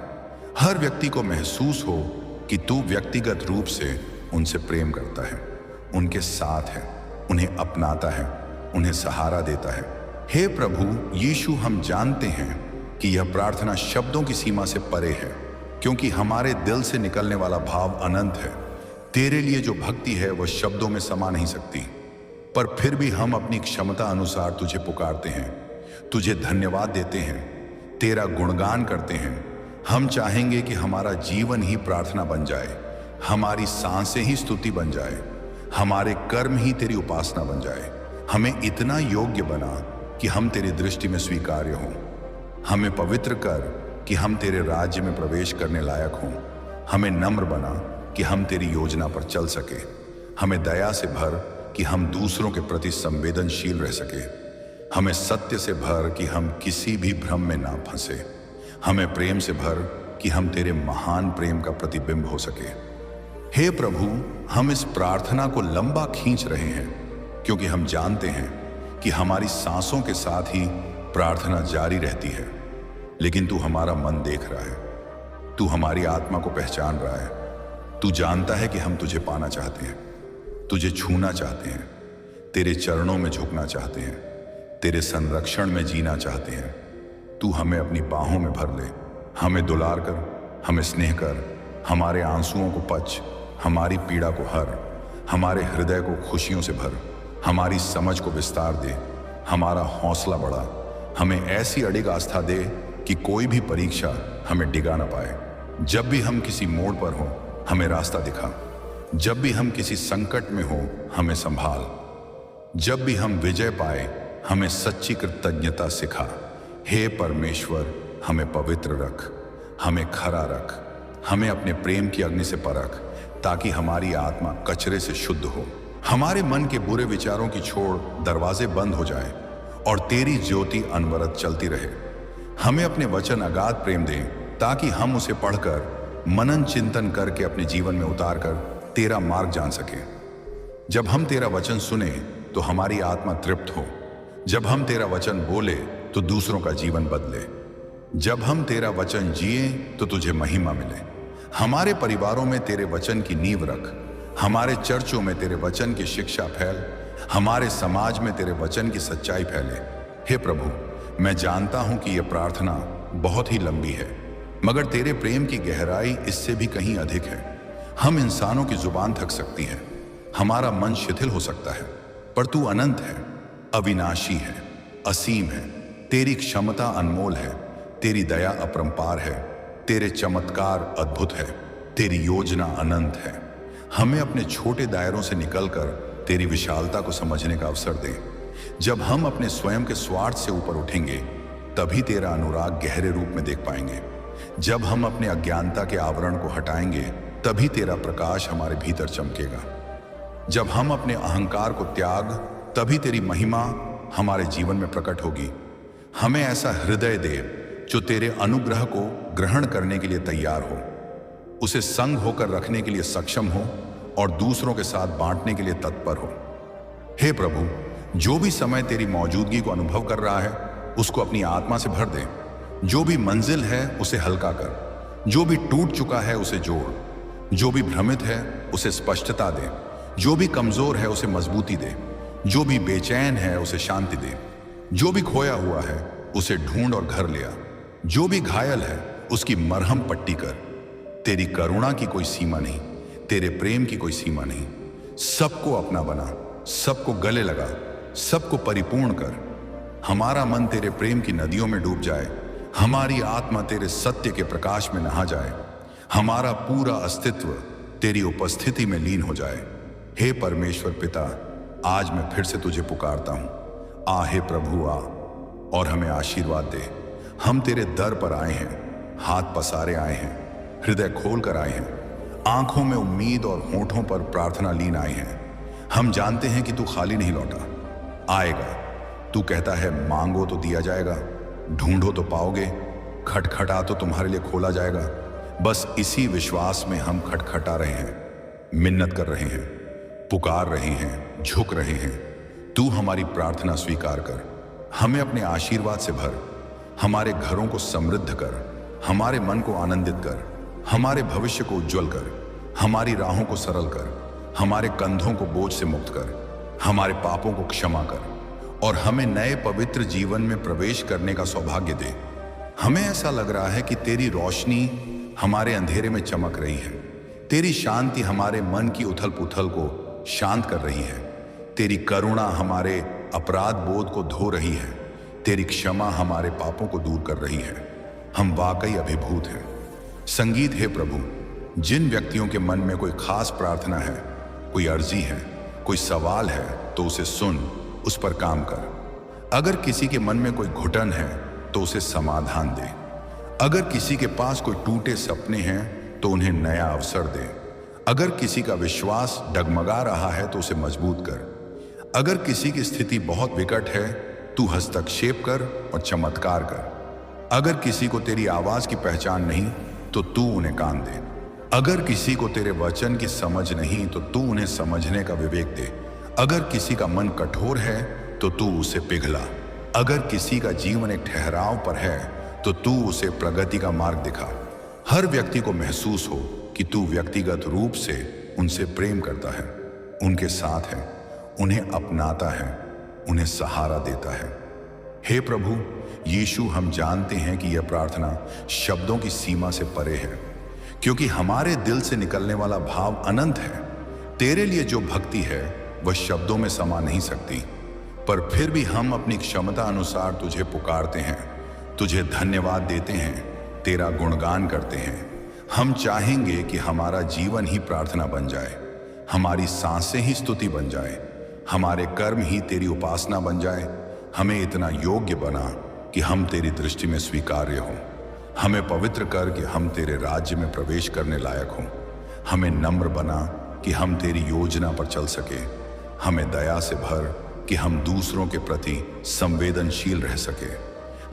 हर व्यक्ति को महसूस हो कि तू व्यक्तिगत रूप से उनसे प्रेम करता है, उनके साथ है, उन्हें अपनाता है, उन्हें सहारा देता है। हे प्रभु यीशु, हम जानते हैं कि यह प्रार्थना शब्दों की सीमा से परे है, क्योंकि हमारे दिल से निकलने वाला भाव अनंत है। तेरे लिए जो भक्ति है वह शब्दों में समा नहीं सकती, पर फिर भी हम अपनी क्षमता अनुसार तुझे पुकारते हैं, तुझे धन्यवाद देते हैं, तेरा गुणगान करते हैं। हम चाहेंगे कि हमारा जीवन ही प्रार्थना बन जाए, हमारी सांसें ही स्तुति बन जाए, हमारे कर्म ही तेरी उपासना बन जाए। हमें इतना योग्य बना कि हम तेरी दृष्टि में स्वीकार्य हों। हमें पवित्र कर कि हम तेरे राज्य में प्रवेश करने लायक हों। हमें नम्र बना कि हम तेरी योजना पर चल सके। हमें दया से भर कि हम दूसरों के प्रति संवेदनशील रह सके। हमें सत्य से भर कि हम किसी भी भ्रम में ना फंसे। हमें प्रेम से भर कि हम तेरे महान प्रेम का प्रतिबिंब हो सके। हे प्रभु, हम इस प्रार्थना को लंबा खींच रहे हैं क्योंकि हम जानते हैं कि हमारी सांसों के साथ ही प्रार्थना जारी रहती है। लेकिन तू हमारा मन देख रहा है, तू हमारी आत्मा को पहचान रहा है। तू जानता है कि हम तुझे पाना चाहते हैं, तुझे छूना चाहते हैं, तेरे चरणों में झुकना चाहते हैं, तेरे संरक्षण में जीना चाहते हैं। तू हमें अपनी बाहों में भर ले, हमें दुलार कर, हमें स्नेह कर, हमारे आंसुओं को पच, हमारी पीड़ा को हर, हमारे हृदय को खुशियों से भर, हमारी समझ को विस्तार दे, हमारा हौसला बढ़ा। हमें ऐसी अडिग आस्था दे कि कोई भी परीक्षा हमें डिगा ना पाए। जब भी हम किसी मोड़ पर हो, हमें रास्ता दिखा। जब भी हम किसी संकट में हो, हमें संभाल। जब भी हम विजय पाए, हमें सच्ची कृतज्ञता सिखा। हे परमेश्वर, हमें पवित्र रख, हमें खरा रख, हमें अपने प्रेम की अग्नि से परख, ताकि हमारी आत्मा कचरे से शुद्ध हो। हमारे मन के बुरे विचारों की छोड़ दरवाजे बंद हो जाए और तेरी ज्योति अनवरत चलती रहे। हमें अपने वचन अगाध प्रेम दें, ताकि हम उसे पढ़कर मनन चिंतन करके अपने जीवन में उतार कर तेरा मार्ग जान सकें। जब हम तेरा वचन सुने तो हमारी आत्मा तृप्त हो। जब हम तेरा वचन बोले तो दूसरों का जीवन बदले। जब हम तेरा वचन जिए तो तुझे महिमा मिले। हमारे परिवारों में तेरे वचन की नींव रख, हमारे चर्चों में तेरे वचन की शिक्षा फैल, हमारे समाज में तेरे वचन की सच्चाई फैले। हे प्रभु, मैं जानता हूं कि यह प्रार्थना बहुत ही लंबी है, मगर तेरे प्रेम की गहराई इससे भी कहीं अधिक है। हम इंसानों की जुबान थक सकती है, हमारा मन शिथिल हो सकता है, पर तू अनंत है, अविनाशी है, असीम है। तेरी क्षमता अनमोल है, तेरी दया अपरंपार है, तेरे चमत्कार अद्भुत है, तेरी योजना अनंत है। हमें अपने छोटे दायरों से निकलकर तेरी विशालता को समझने का अवसर दे। जब हम अपने स्वयं के स्वार्थ से ऊपर उठेंगे, तभी तेरा अनुराग गहरे रूप में देख पाएंगे। जब हम अपने अज्ञानता के आवरण को हटाएंगे, तभी तेरा प्रकाश हमारे भीतर चमकेगा। जब हम अपने अहंकार को त्याग, तभी तेरी महिमा हमारे जीवन में प्रकट होगी। हमें ऐसा हृदय दे जो तेरे अनुग्रह को ग्रहण करने के लिए तैयार हो, उसे संग होकर रखने के लिए सक्षम हो और दूसरों के साथ बांटने के लिए तत्पर हो। हे प्रभु, जो भी समय तेरी मौजूदगी को अनुभव कर रहा है, उसको अपनी आत्मा से भर दे। जो भी मंजिल है उसे हल्का कर, जो भी टूट चुका है उसे जोड़, जो भी भ्रमित है उसे स्पष्टता दे, जो भी कमजोर है उसे मजबूती दे, जो भी बेचैन है उसे शांति दे, जो भी खोया हुआ है उसे ढूंढ और घर ले आ, जो भी घायल है उसकी मरहम पट्टी कर। तेरी करुणा की कोई सीमा नहीं, तेरे प्रेम की कोई सीमा नहीं। सबको अपना बना, सबको गले लगा, सबको परिपूर्ण कर। हमारा मन तेरे प्रेम की नदियों में डूब जाए, हमारी आत्मा तेरे सत्य के प्रकाश में नहा जाए, हमारा पूरा अस्तित्व तेरी उपस्थिति में लीन हो जाए। हे परमेश्वर पिता, आज मैं फिर से तुझे पुकारता हूं। आ हे प्रभु, आ और हमें आशीर्वाद दे। हम तेरे दर पर आए हैं, हाथ पसारे आए हैं, हृदय खोल कर आए हैं, आंखों में उम्मीद और होठों पर प्रार्थना लीन आए हैं। हम जानते हैं कि तू खाली नहीं लौटा, आएगा। तू कहता है, मांगो तो दिया जाएगा, ढूंढो तो पाओगे, खटखटा तो तुम्हारे लिए खोला जाएगा। बस इसी विश्वास में हम खटखटा रहे हैं, मिन्नत कर रहे हैं, पुकार रहे हैं, झुक रहे हैं। तू हमारी प्रार्थना स्वीकार कर, हमें अपने आशीर्वाद से भर, हमारे घरों को समृद्ध कर, हमारे मन को आनंदित कर, हमारे भविष्य को उज्जवल कर, हमारी राहों को सरल कर, हमारे कंधों को बोझ से मुक्त कर, हमारे पापों को क्षमा कर और हमें नए पवित्र जीवन में प्रवेश करने का सौभाग्य दे। हमें ऐसा लग रहा है कि तेरी रोशनी हमारे अंधेरे में चमक रही है, तेरी शांति हमारे मन की उथल पुथल को शांत कर रही है, तेरी करुणा हमारे अपराध बोध को धो रही है, तेरी क्षमा हमारे पापों को दूर कर रही है। हम वाकई अभिभूत हैं। संगीत हे प्रभु, जिन व्यक्तियों के मन में कोई खास प्रार्थना है, कोई अर्जी है, कोई सवाल है, तो उसे सुन, उस पर काम कर। अगर किसी के मन में कोई घुटन है तो उसे समाधान दे। अगर किसी के पास कोई टूटे सपने हैं तो उन्हें नया अवसर दे। अगर किसी का विश्वास डगमगा रहा है तो उसे मजबूत कर। अगर किसी की स्थिति बहुत विकट है, तू हस्तक्षेप कर और चमत्कार कर। अगर किसी को तेरी आवाज की पहचान नहीं, तो तू उन्हें कान दे। अगर किसी को तेरे वचन की समझ नहीं, तो तू उन्हें समझने का विवेक दे। अगर किसी का मन कठोर है, तो तू उसे पिघला। अगर किसी का जीवन एक ठहराव पर है, तो तू उसे प्रगति का मार्ग दिखा। हर व्यक्ति को महसूस हो कि तू व्यक्तिगत रूप से उनसे प्रेम करता है, उनके साथ है, उन्हें अपनाता है, उन्हें सहारा देता है। हे प्रभु यीशु, हम जानते हैं कि यह प्रार्थना शब्दों की सीमा से परे है, क्योंकि हमारे दिल से निकलने वाला भाव अनंत है। तेरे लिए जो भक्ति है वह शब्दों में समा नहीं सकती, पर फिर भी हम अपनी क्षमता अनुसार तुझे पुकारते हैं, तुझे धन्यवाद देते हैं, तेरा गुणगान करते हैं। हम चाहेंगे कि हमारा जीवन ही प्रार्थना बन जाए, हमारी सांसें ही स्तुति बन जाए, हमारे कर्म ही तेरी उपासना बन जाए। हमें इतना योग्य बना कि हम तेरी दृष्टि में स्वीकार्य हों। हमें पवित्र कर कि हम तेरे राज्य में प्रवेश करने लायक हों। हमें नम्र बना कि हम तेरी योजना पर चल सके। हमें दया से भर कि हम दूसरों के प्रति संवेदनशील रह सके।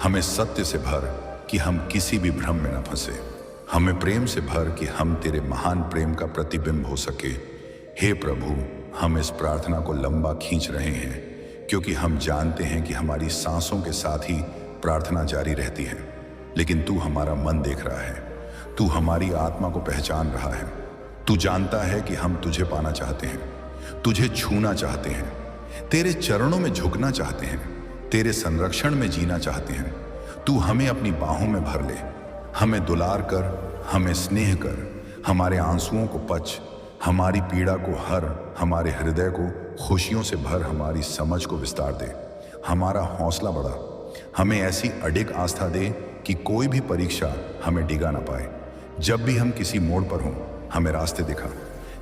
हमें सत्य से भर कि हम किसी भी भ्रम में न फंसे। हमें प्रेम से भर कि हम तेरे महान प्रेम का प्रतिबिंब हो सके। हे प्रभु, हम इस प्रार्थना को लंबा खींच रहे हैं, क्योंकि हम जानते हैं कि हमारी सांसों के साथ ही प्रार्थना जारी रहती है, लेकिन तू हमारा मन देख रहा है, तू हमारी आत्मा को पहचान रहा है। तू जानता है कि हम तुझे पाना चाहते हैं, तुझे छूना चाहते हैं, तेरे चरणों में झुकना चाहते हैं, तेरे संरक्षण में जीना चाहते हैं। तू हमें अपनी बाहों में भर ले, हमें दुलार कर, हमें स्नेह कर, हमारे आंसुओं को पच, हमारी पीड़ा को हर, हमारे हृदय को खुशियों से भर, हमारी समझ को विस्तार दे, हमारा हौसला बढ़ा। हमें ऐसी अडिग आस्था दे कि कोई भी परीक्षा हमें डिगा ना पाए। जब भी हम किसी मोड़ पर हों, हमें रास्ते दिखा।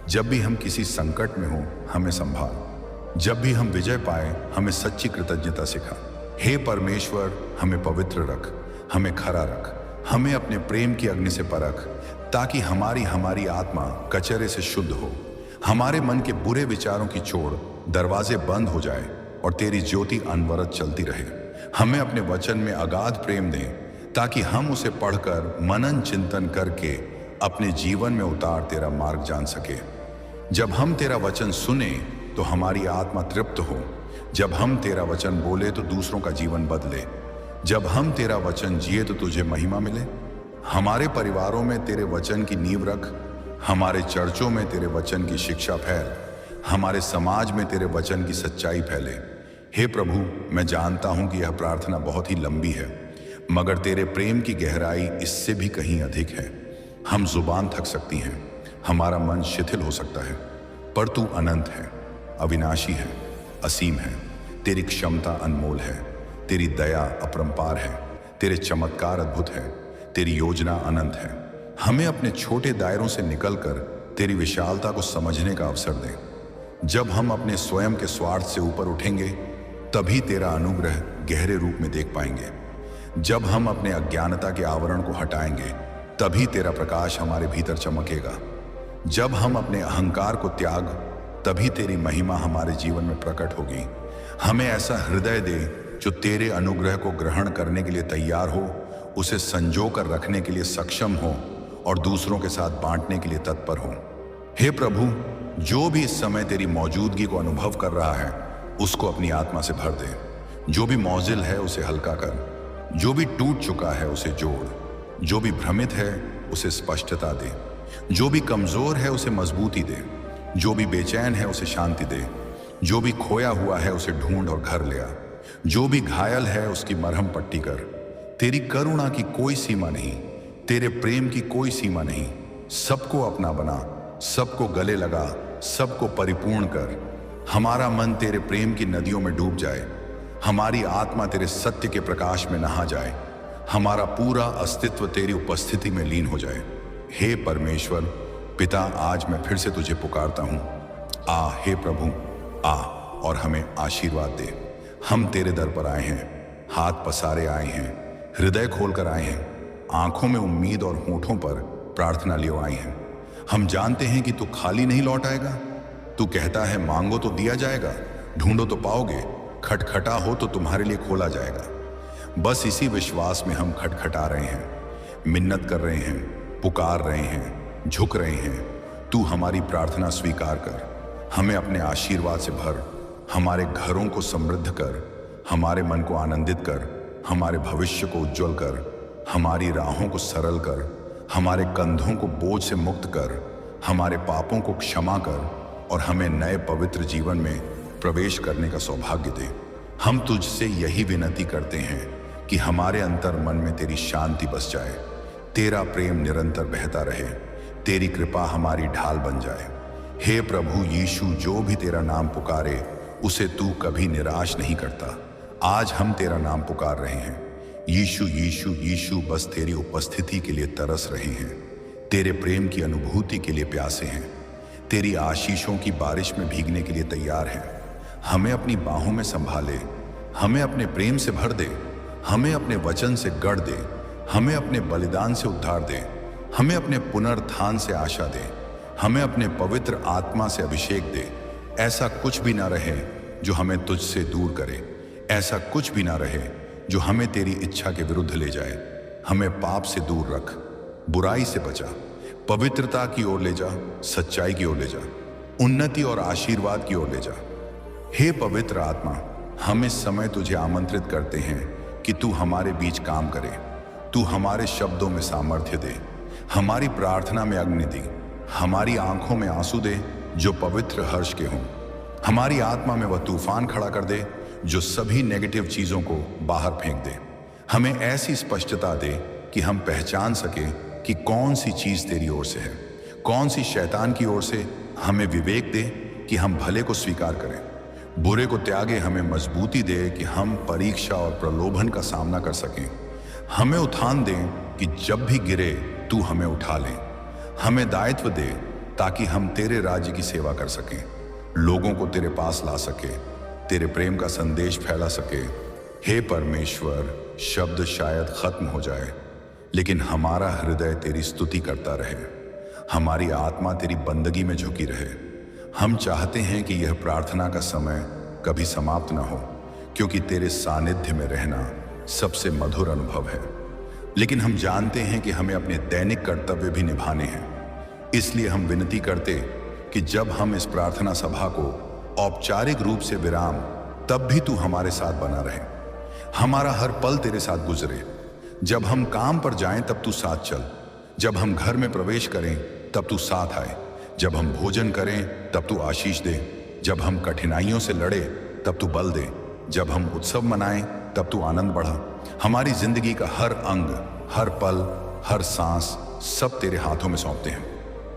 जब भी हम किसी संकट में हों, हमें संभाल। जब भी हम विजय पाए, हमें सच्ची कृतज्ञता सिखा। हे परमेश्वर, हमें पवित्र रख, हमें खरा रख, हमें अपने प्रेम की अग्नि से परख, ताकि हमारी आत्मा कचरे से शुद्ध हो। हमारे मन के बुरे विचारों की चोड़ दरवाजे बंद हो जाए और तेरी ज्योति अनवरत चलती रहे। हमें अपने वचन में अगाध प्रेम दें, ताकि हम उसे पढ़कर मनन चिंतन करके अपने जीवन में उतार तेरा मार्ग जान सके। जब हम तेरा वचन सुने तो हमारी आत्मा तृप्त हो। जब हम तेरा वचन बोले तो दूसरों का जीवन बदले। जब हम तेरा वचन जिए तो तुझे महिमा मिले। हमारे परिवारों में तेरे वचन की नींव रख, हमारे चर्चों में तेरे वचन की शिक्षा फैल, हमारे समाज में तेरे वचन की सच्चाई फैले। हे प्रभु, मैं जानता हूं कि यह प्रार्थना बहुत ही लंबी है, मगर तेरे प्रेम की गहराई इससे भी कहीं अधिक है। हम जुबान थक सकती हैं, हमारा मन शिथिल हो सकता है, पर तू अनंत है, अविनाशी है, असीम है। तेरी क्षमता अनमोल है, तेरी दया अपरंपार है, तेरे चमत्कार अद्भुत है, तेरी योजना अनंत है। हमें अपने छोटे दायरों से निकलकर तेरी विशालता को समझने का अवसर दें। जब हम अपने स्वयं के स्वार्थ से ऊपर उठेंगे, तभी तेरा अनुग्रह गहरे रूप में देख पाएंगे। जब हम अपने अज्ञानता के आवरण को हटाएंगे, तभी तेरा प्रकाश हमारे भीतर चमकेगा। जब हम अपने अहंकार को त्याग, तभी तेरी महिमा हमारे जीवन में प्रकट होगी। हमें ऐसा हृदय दे जो तेरे अनुग्रह को ग्रहण करने के लिए तैयार हो, उसे संजो कर रखने के लिए सक्षम हो और दूसरों के साथ बांटने के लिए तत्पर हो। हे प्रभु, जो भी इस समय तेरी मौजूदगी को अनुभव कर रहा है, उसको अपनी आत्मा से भर दे। जो भी मौजिल है उसे हल्का कर, जो भी टूट चुका है उसे जोड़, जो भी भ्रमित है उसे स्पष्टता दे, जो भी कमजोर है उसे मजबूती दे, जो भी बेचैन है उसे शांति दे, जो भी खोया हुआ है उसे ढूंढ और घर ले आ, जो भी घायल है उसकी मरहम पट्टी कर। तेरी करुणा की कोई सीमा नहीं, तेरे प्रेम की कोई सीमा नहीं। सबको अपना बना, सबको गले लगा, सबको परिपूर्ण कर। हमारा मन तेरे प्रेम की नदियों में डूब जाए, हमारी आत्मा तेरे सत्य के प्रकाश में नहा जाए, हमारा पूरा अस्तित्व तेरी उपस्थिति में लीन हो जाए। हे परमेश्वर पिता, आज मैं फिर से तुझे पुकारता हूँ। आ हे प्रभु, आ और हमें आशीर्वाद दे। हम तेरे दर पर आए हैं, हाथ पसारे आए हैं, हृदय खोलकर आए हैं, आंखों में उम्मीद और होठों पर प्रार्थना लिए आए हैं। हम जानते हैं कि तू खाली नहीं लौट आएगा। तू कहता है मांगो तो दिया जाएगा, ढूंढो तो पाओगे, खटखटा हो तो तुम्हारे लिए खोला जाएगा। बस इसी विश्वास में हम खटखटा रहे हैं, मिन्नत कर रहे हैं, पुकार रहे हैं, झुक रहे हैं। तू हमारी प्रार्थना स्वीकार कर, हमें अपने आशीर्वाद से भर, हमारे घरों को समृद्ध कर, हमारे मन को आनंदित कर, हमारे भविष्य को उज्जवल कर, हमारी राहों को सरल कर, हमारे कंधों को बोझ से मुक्त कर, हमारे पापों को क्षमा कर और हमें नए पवित्र जीवन में प्रवेश करने का सौभाग्य दे। हम तुझसे यही विनती करते हैं कि हमारे अंतर मन में तेरी शांति बस जाए, तेरा प्रेम निरंतर बहता रहे, तेरी कृपा हमारी ढाल बन जाए। हे प्रभु यीशु, जो भी तेरा नाम पुकारे उसे तू कभी निराश नहीं करता। आज हम तेरा नाम पुकार रहे हैं, यीशु यीशु यीशु। बस तेरी उपस्थिति के लिए तरस रहे हैं, तेरे प्रेम की अनुभूति के लिए प्यासे हैं, तेरी आशीषों की बारिश में भीगने के लिए तैयार हैं। हमें अपनी बाहों में संभाले, हमें अपने प्रेम से भर दे, हमें अपने वचन से गढ़ दे, हमें अपने बलिदान से उद्धार दे, हमें अपने पुनरुत्थान से आशा दे, हमें अपने पवित्र आत्मा से अभिषेक दे। ऐसा कुछ भी ना रहे जो हमें तुझसे दूर करे, ऐसा कुछ भी ना रहे जो हमें तेरी इच्छा के विरुद्ध ले जाए। हमें पाप से दूर रख, बुराई से बचा, पवित्रता की ओर ले जा, सच्चाई की ओर ले जा, उन्नति और आशीर्वाद की ओर ले जा। हे पवित्र आत्मा, हम इस समय तुझे आमंत्रित करते हैं कि तू हमारे बीच काम करे, तू हमारे शब्दों में सामर्थ्य दे, हमारी प्रार्थना में अग्नि दे, हमारी आंखों में आंसू दे जो पवित्र हर्ष के हों, हमारी आत्मा में वह तूफान खड़ा कर दे जो सभी नेगेटिव चीजों को बाहर फेंक दे। हमें ऐसी स्पष्टता दे कि हम पहचान सके कि कौन सी चीज तेरी ओर से है, कौन सी शैतान की ओर से। हमें विवेक दे कि हम भले को स्वीकार करें, बुरे को त्यागे। हमें मजबूती दे कि हम परीक्षा और प्रलोभन का सामना कर सकें। हमें उत्थान दे कि जब भी गिरे तू हमें उठा ले। हमें दायित्व दे ताकि हम तेरे राज्य की सेवा कर सकें, लोगों को तेरे पास ला सके, तेरे प्रेम का संदेश फैला सके। हे परमेश्वर, शब्द शायद खत्म हो जाए, लेकिन हमारा हृदय तेरी स्तुति करता रहे, हमारी आत्मा तेरी बंदगी में झुकी रहे। हम चाहते हैं कि यह प्रार्थना का समय कभी समाप्त ना हो, क्योंकि तेरे सानिध्य में रहना सबसे मधुर अनुभव है। लेकिन हम जानते हैं कि हमें अपने दैनिक कर्तव्य भी निभाने हैं, इसलिए हम विनती करते कि जब हम इस प्रार्थना सभा को औपचारिक रूप से विराम, तब भी तू हमारे साथ बना रहे। हमारा हर पल तेरे साथ गुजरे। जब हम काम पर जाएं तब तू साथ चल, जब हम घर में प्रवेश करें तब तू साथ आए, जब हम भोजन करें तब तू आशीष दे, जब हम कठिनाइयों से लड़े तब तू बल दे, जब हम उत्सव मनाएं तब तू आनंद बढ़ा। हमारी जिंदगी का हर अंग, हर पल, हर सांस सब तेरे हाथों में सौंपते हैं।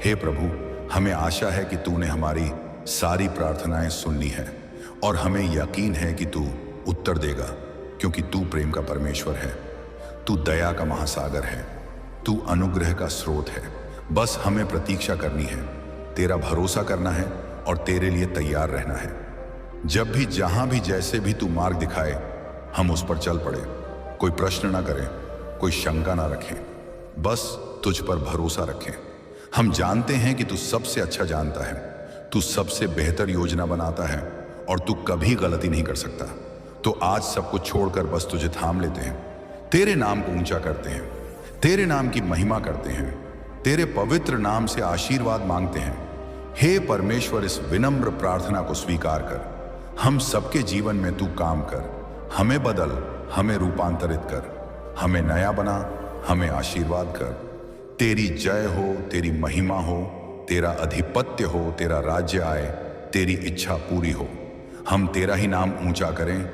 हे प्रभु, हमें आशा है कि तूने हमारी सारी प्रार्थनाएं सुन ली है और हमें यकीन है कि तू उत्तर देगा, क्योंकि तू प्रेम का परमेश्वर है, तू दया का महासागर है, तू अनुग्रह का स्रोत है। बस हमें प्रतीक्षा करनी है, तेरा भरोसा करना है और तेरे लिए तैयार रहना है। जब भी, जहां भी, जैसे भी तू मार्ग दिखाए, हम उस पर चल पड़े। कोई प्रश्न ना करें, कोई शंका ना रखें, बस तुझ पर भरोसा रखें। हम जानते हैं कि तू सबसे अच्छा जानता है, तू सबसे बेहतर योजना बनाता है और तू कभी गलती नहीं कर सकता। तो आज सब कुछ छोड़कर बस तुझे थाम लेते हैं, तेरे नाम को ऊंचा करते हैं, तेरे नाम की महिमा करते हैं, तेरे पवित्र नाम से आशीर्वाद मांगते हैं। हे परमेश्वर, इस विनम्र प्रार्थना को स्वीकार कर। हम सबके जीवन में तू काम कर, हमें बदल, हमें रूपांतरित कर, हमें नया बना, हमें आशीर्वाद कर। तेरी जय हो, तेरी महिमा हो, तेरा अधिपत्य हो, तेरा राज्य आए, तेरी इच्छा पूरी हो। हम तेरा ही नाम ऊंचा करें,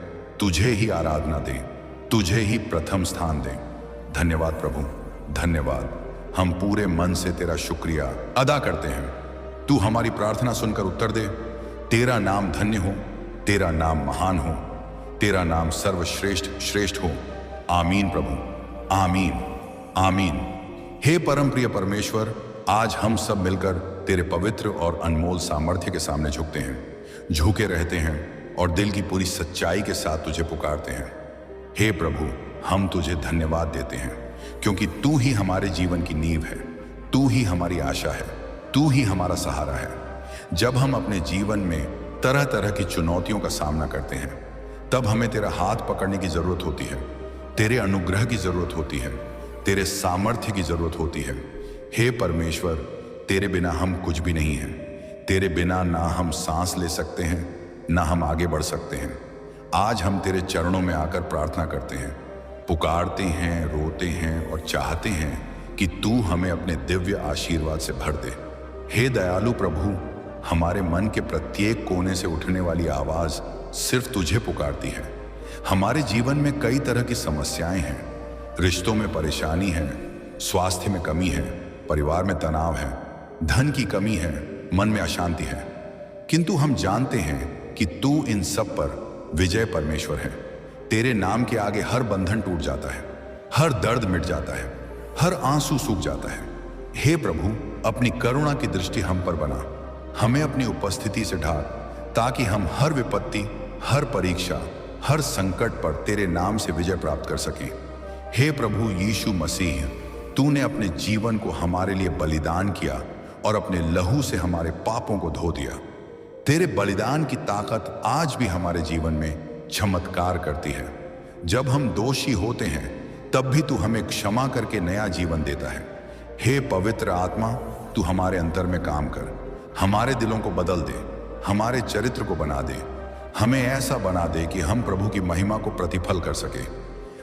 तुझे ही आराधना दें, तुझे ही प्रथम स्थान दें। धन्यवाद प्रभु, धन्यवाद। हम पूरे मन से तेरा शुक्रिया अदा करते हैं। तू हमारी प्रार्थना सुनकर उत्तर दे। तेरा नाम धन्य हो, तेरा नाम महान हो, तेरा नाम सर्वश्रेष्ठ श्रेष्ठ हो। आमीन प्रभु, आमीन, आमीन। हे परम प्रिय परमेश्वर, आज हम सब मिलकर तेरे पवित्र और अनमोल सामर्थ्य के सामने झुकते हैं, झुके रहते हैं और दिल की पूरी सच्चाई के साथ तुझे पुकारते हैं। हे प्रभु, हम तुझे धन्यवाद देते हैं, क्योंकि तू ही हमारे जीवन की नींव है, तू ही हमारी आशा है, तू ही हमारा सहारा है। जब हम अपने जीवन में तरह तरह की चुनौतियों का सामना करते हैं, तब हमें तेरा हाथ पकड़ने की जरूरत होती है, तेरे अनुग्रह की जरूरत होती है, तेरे सामर्थ्य की जरूरत होती है। हे परमेश्वर, तेरे बिना हम कुछ भी नहीं हैं। तेरे बिना ना हम सांस ले सकते हैं, ना हम आगे बढ़ सकते हैं। आज हम तेरे चरणों में आकर प्रार्थना करते हैं, पुकारते हैं, रोते हैं और चाहते हैं कि तू हमें अपने दिव्य आशीर्वाद से भर दे। हे दयालु प्रभु, हमारे मन के प्रत्येक कोने से उठने वाली आवाज सिर्फ तुझे पुकारती है। हमारे जीवन में कई तरह की समस्याएं हैं, रिश्तों में परेशानी है, स्वास्थ्य में कमी है, परिवार में तनाव है, धन की कमी है, मन में अशांति है। किंतु हम जानते हैं कि तू इन सब पर विजय परमेश्वर है। तेरे नाम के आगे हर बंधन टूट जाता है, हर दर्द मिट जाता है, हर आंसू सूख जाता है। हे प्रभु, अपनी करुणा की दृष्टि हम पर बना, हमें अपनी उपस्थिति से ढाक, ताकि हम हर विपत्ति, हर परीक्षा, हर संकट पर तेरे नाम से विजय प्राप्त कर सकें। हे प्रभु यीशु मसीह, तूने अपने जीवन को हमारे लिए बलिदान किया और अपने लहू से हमारे पापों को धो दिया। तेरे बलिदान की ताकत आज भी हमारे जीवन में चमत्कार करती है। जब हम दोषी होते हैं, तब भी तू हमें क्षमा करके नया जीवन देता है। हे पवित्र आत्मा, तू हमारे अंतर में काम कर, हमारे दिलों को बदल दे, हमारे चरित्र को बना दे। हमें ऐसा बना दे कि हम प्रभु की महिमा को प्रतिफल कर सके।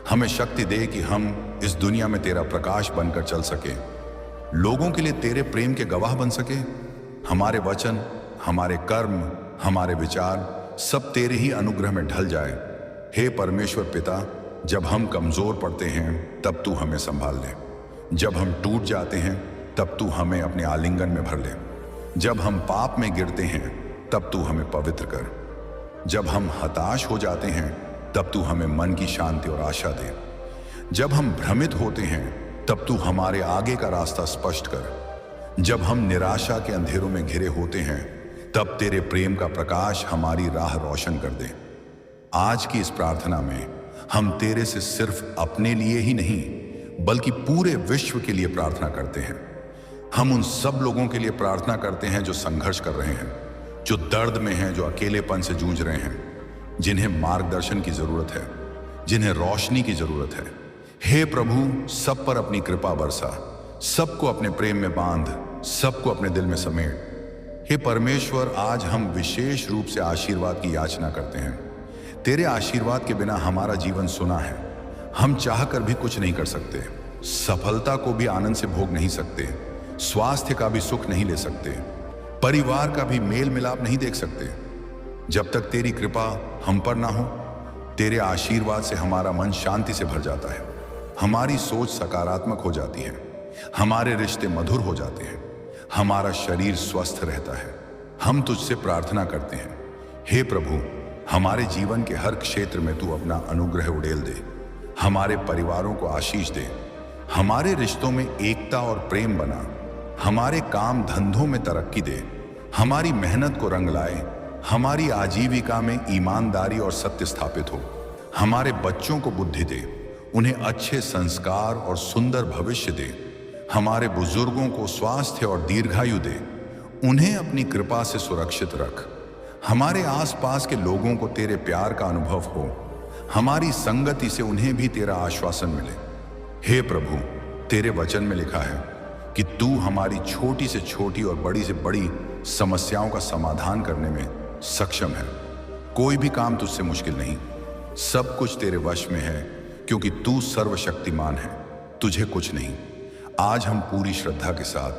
हमें शक्ति दे कि हम इस दुनिया में तेरा प्रकाश बनकर चल सके, लोगों के लिए तेरे प्रेम के गवाह बन सके। हमारे वचन, हमारे कर्म, हमारे विचार सब तेरे ही अनुग्रह में ढल जाए। हे परमेश्वर पिता, जब हम कमजोर पड़ते हैं तब तू हमें संभाल ले, जब हम टूट जाते हैं तब तू हमें अपने आलिंगन में भर ले, जब हम पाप में गिरते हैं तब तू हमें पवित्र कर, जब हम हताश हो जाते हैं तब तू हमें मन की शांति और आशा दे, जब हम भ्रमित होते हैं तब तू हमारे आगे का रास्ता स्पष्ट कर, जब हम निराशा के अंधेरों में घिरे होते हैं तब तेरे प्रेम का प्रकाश हमारी राह रोशन कर दे। आज की इस प्रार्थना में हम तेरे से सिर्फ अपने लिए ही नहीं बल्कि पूरे विश्व के लिए प्रार्थना करते हैं। हम उन सब लोगों के लिए प्रार्थना करते हैं जो संघर्ष कर रहे हैं, जो दर्द में हैं, जो अकेलेपन से जूझ रहे हैं, जिन्हें मार्गदर्शन की जरूरत है, जिन्हें रोशनी की जरूरत है। हे प्रभु, सब पर अपनी कृपा बरसा, सबको अपने प्रेम में बांध, सबको अपने दिल में समेट। हे परमेश्वर, आज हम विशेष रूप से आशीर्वाद की याचना करते हैं। तेरे आशीर्वाद के बिना हमारा जीवन सुना है। हम चाहकर भी कुछ नहीं कर सकते, सफलता को भी आनंद से भोग नहीं सकते, स्वास्थ्य का भी सुख नहीं ले सकते, परिवार का भी मेल मिलाप नहीं देख सकते। जब तक तेरी कृपा हम पर ना हो, तेरे आशीर्वाद से हमारा मन शांति से भर जाता है, हमारी सोच सकारात्मक हो जाती है, हमारे रिश्ते मधुर हो जाते हैं, हमारा शरीर स्वस्थ रहता है। हम तुझसे प्रार्थना करते हैं, हे प्रभु, हमारे जीवन के हर क्षेत्र में तू अपना अनुग्रह उड़ेल दे, हमारे परिवारों को आशीष दे, हमारे रिश्तों में एकता और प्रेम बना, हमारे काम धंधों में तरक्की दे, हमारी मेहनत को रंग लाए, हमारी आजीविका में ईमानदारी और सत्य स्थापित हो, हमारे बच्चों को बुद्धि दे, उन्हें अच्छे संस्कार और सुंदर भविष्य दे, हमारे बुजुर्गों को स्वास्थ्य और दीर्घायु दे, उन्हें अपनी कृपा से सुरक्षित रख, हमारे आसपास के लोगों को तेरे प्यार का अनुभव हो, हमारी संगति से उन्हें भी तेरा आश्वासन मिले। हे प्रभु, तेरे वचन में लिखा है कि तू हमारी छोटी से छोटी और बड़ी से बड़ी समस्याओं का समाधान करने में सक्षम है। कोई भी काम तुझसे मुश्किल नहीं, सब कुछ तेरे वश में है, क्योंकि तू सर्वशक्तिमान है, तुझे कुछ नहीं। आज हम पूरी श्रद्धा के साथ,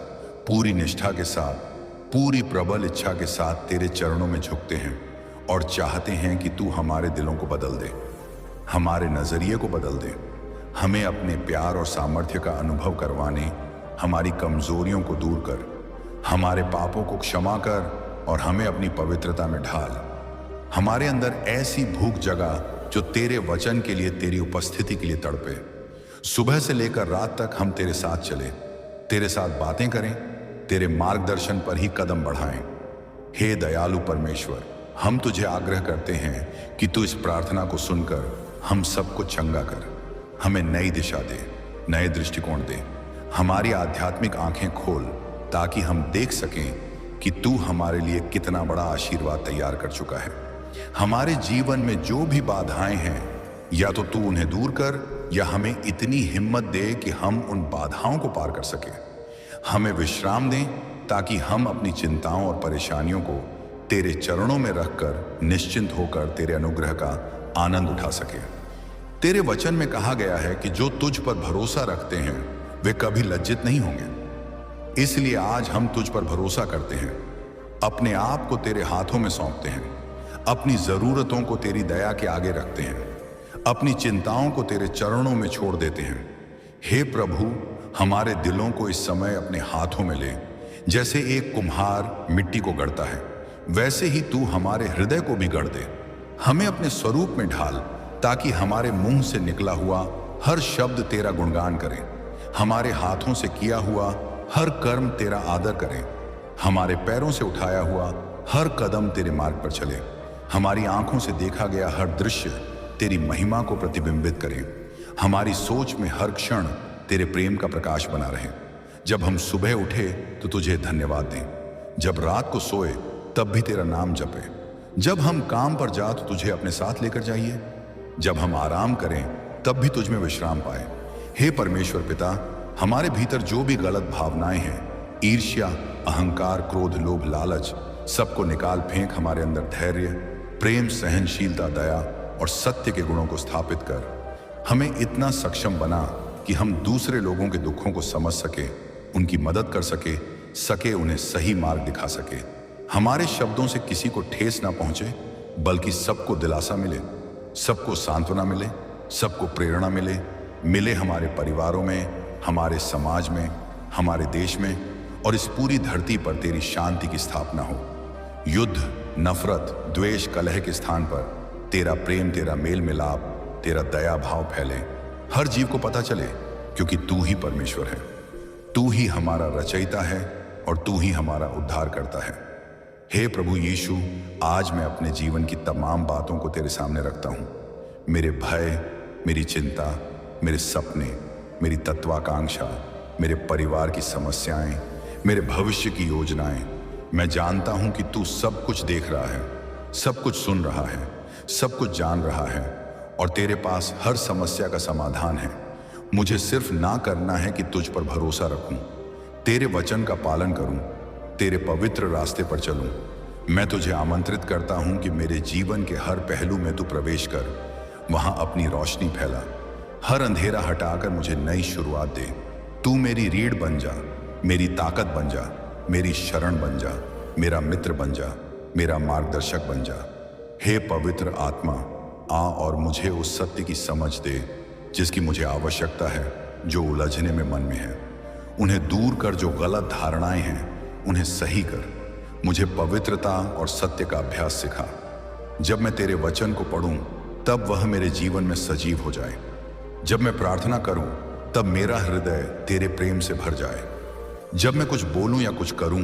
पूरी निष्ठा के साथ, पूरी प्रबल इच्छा के साथ तेरे चरणों में झुकते हैं और चाहते हैं कि तू हमारे दिलों को बदल दे, हमारे नजरिए को बदल दे, हमें अपने प्यार और सामर्थ्य का अनुभव करवाने, हमारी कमजोरियों को दूर कर, हमारे पापों को क्षमा कर और हमें अपनी पवित्रता में ढाल। हमारे अंदर ऐसी भूख जगा जो तेरे वचन के लिए, तेरी उपस्थिति के लिए तड़पे। सुबह से लेकर रात तक हम तेरे साथ चले, तेरे साथ बातें करें, तेरे मार्गदर्शन पर ही कदम बढ़ाएं। हे दयालु परमेश्वर, हम तुझे आग्रह करते हैं कि तू इस प्रार्थना को सुनकर हम सबको चंगा कर, हमें नई दिशा दे, नए दृष्टिकोण दे, हमारी आध्यात्मिक आंखें खोल ताकि हम देख सकें कि तू हमारे लिए कितना बड़ा आशीर्वाद तैयार कर चुका है। हमारे जीवन में जो भी बाधाएं हैं, या तो तू उन्हें दूर कर या हमें इतनी हिम्मत दे कि हम उन बाधाओं को पार कर सकें। हमें विश्राम दें ताकि हम अपनी चिंताओं और परेशानियों को तेरे चरणों में रखकर निश्चिंत होकर तेरे अनुग्रह का आनंद उठा सके। तेरे वचन में कहा गया है कि जो तुझ पर भरोसा रखते हैं वे कभी लज्जित नहीं होंगे। इसलिए आज हम तुझ पर भरोसा करते हैं, अपने आप को तेरे हाथों में सौंपते हैं, अपनी जरूरतों को तेरी दया के आगे रखते हैं, अपनी चिंताओं को तेरे चरणों में छोड़ देते हैं। हे प्रभु, हमारे दिलों को इस समय अपने हाथों में ले। जैसे एक कुम्हार मिट्टी को गढ़ता है, वैसे ही तू हमारे हृदय को भी गढ़ दे। हमें अपने स्वरूप में ढाल ताकि हमारे मुंह से निकला हुआ हर शब्द तेरा गुणगान करे, हमारे हाथों से किया हुआ हर कर्म तेरा आदर करे, हमारे पैरों से उठाया हुआ हर कदम तेरे मार्ग पर चले, हमारी आंखों से देखा गया हर दृश्य तेरी महिमा को प्रतिबिंबित करे, हमारी सोच में हर क्षण तेरे प्रेम का प्रकाश बना रहे। जब हम सुबह उठे तो तुझे धन्यवाद दें, जब रात को सोए तब भी तेरा नाम जपे, जब हम काम पर जा तो तुझे अपने साथ लेकर जाइए, जब हम आराम करें तब भी तुझ में विश्राम पाए। हे परमेश्वर पिता, हमारे भीतर जो भी गलत भावनाएं हैं, ईर्ष्या, अहंकार, क्रोध, लोभ, लालच, सबको निकाल फेंक। हमारे अंदर धैर्य, प्रेम, सहनशीलता, दया और सत्य के गुणों को स्थापित कर हमें इतना सक्षम बना कि हम दूसरे लोगों के दुखों को समझ सके, उनकी मदद कर सके, उन्हें सही मार्ग दिखा सके। हमारे शब्दों से किसी को ठेस ना पहुंचे, बल्कि सबको दिलासा मिले, सबको सांत्वना मिले, सबको प्रेरणा मिले हमारे परिवारों में, हमारे समाज में, हमारे देश में और इस पूरी धरती पर तेरी शांति की स्थापना हो। युद्ध, नफरत, द्वेष, कलह के स्थान पर तेरा प्रेम, तेरा मेल मिलाप, तेरा दया भाव फैले, हर जीव को पता चले, क्योंकि तू ही परमेश्वर है, तू ही हमारा रचयिता है और तू ही हमारा उद्धार करता है। हे प्रभु यीशु, आज मैं अपने जीवन की तमाम बातों को तेरे सामने रखता हूँ। मेरे भय, मेरी चिंता, मेरे सपने, मेरी तत्वाकांक्षा, मेरे परिवार की समस्याएं, मेरे भविष्य की योजनाएं, मैं जानता हूँ कि तू सब कुछ देख रहा है, सब कुछ सुन रहा है, सब कुछ जान रहा है और तेरे पास हर समस्या का समाधान है। मुझे सिर्फ ना करना है कि तुझ पर भरोसा रखूं, तेरे वचन का पालन करूं, तेरे पवित्र रास्ते पर चलूं। मैं तुझे आमंत्रित करता हूं कि मेरे जीवन के हर पहलू में तू प्रवेश कर, वहां अपनी रोशनी फैला, हर अंधेरा हटाकर मुझे नई शुरुआत दे। तू मेरी रीढ़ बन जा, मेरी ताकत बन जा, मेरी शरण बन जा, मेरा मित्र बन जा, मेरा मार्गदर्शक बन जा। हे पवित्र आत्मा, आ और मुझे उस सत्य की समझ दे जिसकी मुझे आवश्यकता है, जो उलझने में मन में है। उन्हें दूर कर, जो गलत धारणाएं हैं उन्हें सही कर। मुझे पवित्रता और सत्य का अभ्यास सिखा। जब मैं तेरे वचन को पढ़ूं तब वह मेरे जीवन में सजीव हो जाए। जब मैं प्रार्थना करूं तब मेरा हृदय तेरे प्रेम से भर जाए। जब मैं कुछ बोलूं या कुछ करूं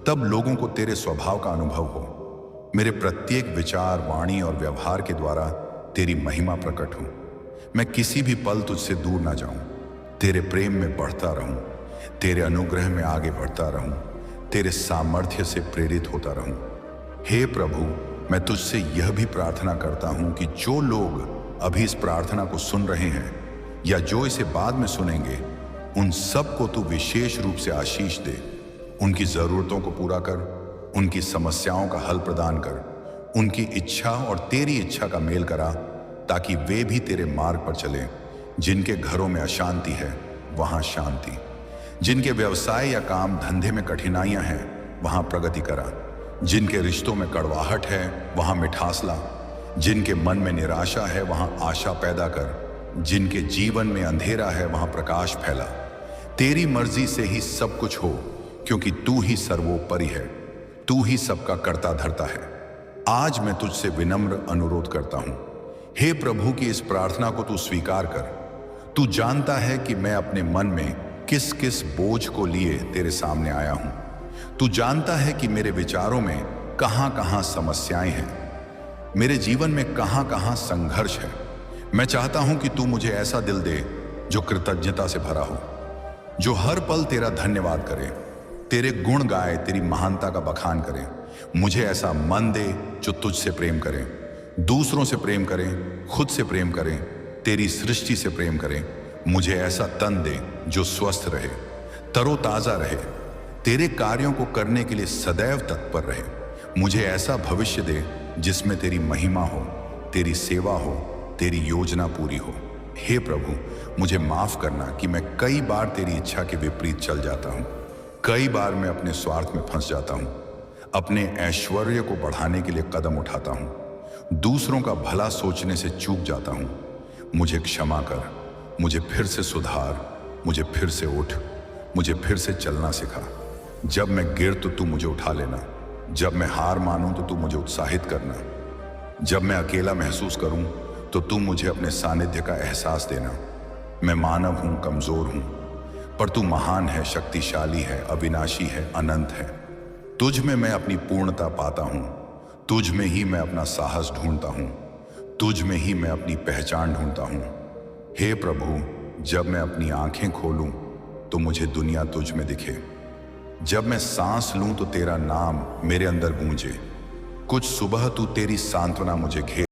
तब लोगों को तेरे स्वभाव का अनुभव हो। मेरे प्रत्येक विचार, वाणी और व्यवहार के द्वारा तेरी महिमा प्रकट हो। मैं किसी भी पल तुझसे दूर ना जाऊं, तेरे प्रेम में बढ़ता रहूं, तेरे अनुग्रह में आगे बढ़ता रहूं, तेरे सामर्थ्य से प्रेरित होता रहूं। हे प्रभु, मैं तुझसे यह भी प्रार्थना करता हूं कि जो लोग अभी इस प्रार्थना को सुन रहे हैं या जो इसे बाद में सुनेंगे, उन सब को तू विशेष रूप से आशीष दे। उनकी जरूरतों को पूरा कर, उनकी समस्याओं का हल प्रदान कर, उनकी इच्छा और तेरी इच्छा का मेल करा, ताकि वे भी तेरे मार्ग पर चलें। जिनके घरों में अशांति है वहां शांति, जिनके व्यवसाय या काम धंधे में कठिनाइयां हैं वहां प्रगति करा, जिनके रिश्तों में कड़वाहट है वहां मिठास ला, जिनके मन में निराशा है वहां आशा पैदा कर, जिनके जीवन में अंधेरा है वहां प्रकाश फैला। तेरी मर्जी से ही सब कुछ हो, क्योंकि तू ही सर्वोपरि है, तू ही सबका कर्ता धर्ता है। आज मैं तुझसे विनम्र अनुरोध करता हूं, हे प्रभु, की इस प्रार्थना को तू स्वीकार कर। तू जानता है कि मैं अपने मन में किस किस बोझ को लिए तेरे सामने आया हूं। तू जानता है कि मेरे विचारों में कहां कहां समस्याएं हैं, मेरे जीवन में कहां कहां संघर्ष है। मैं चाहता हूं कि तू मुझे ऐसा दिल दे जो कृतज्ञता से भरा हो, जो हर पल तेरा धन्यवाद करे, तेरे गुण गाए, तेरी महानता का बखान करें। मुझे ऐसा मन दे जो तुझसे प्रेम करें, दूसरों से प्रेम करें, खुद से प्रेम करें, तेरी सृष्टि से प्रेम करें। मुझे ऐसा तन दे जो स्वस्थ रहे, तरोताजा रहे, तेरे कार्यों को करने के लिए सदैव तत्पर रहे। मुझे ऐसा भविष्य दे जिसमें तेरी महिमा हो, तेरी सेवा हो, तेरी योजना पूरी हो। हे प्रभु, मुझे माफ करना कि मैं कई बार तेरी इच्छा के विपरीत चल जाता हूँ। कई बार मैं अपने स्वार्थ में फंस जाता हूँ, अपने ऐश्वर्य को बढ़ाने के लिए कदम उठाता हूँ, दूसरों का भला सोचने से चूक जाता हूँ। मुझे क्षमा कर, मुझे फिर से सुधार, मुझे फिर से उठ, मुझे फिर से चलना सिखा। जब मैं गिर तो तू मुझे उठा लेना, जब मैं हार मानूं तो तू मुझे उत्साहित करना, जब मैं अकेला महसूस करूं तो तू मुझे अपने सानिध्य का एहसास देना। मैं मानव हूं, कमजोर हूं, पर तू महान है, शक्तिशाली है, अविनाशी है, अनंत है। तुझ में मैं अपनी पूर्णता पाता हूं, तुझ में ही मैं अपना साहस ढूंढता हूं, तुझ में ही मैं अपनी पहचान ढूंढता हूं। हे प्रभु, जब मैं अपनी आंखें खोलूं तो मुझे दुनिया तुझ में दिखे। जब मैं सांस लूं तो तेरा नाम मेरे अंदर गूंजे। कुछ सुबह तू तेरी सांत्वना मुझे घेर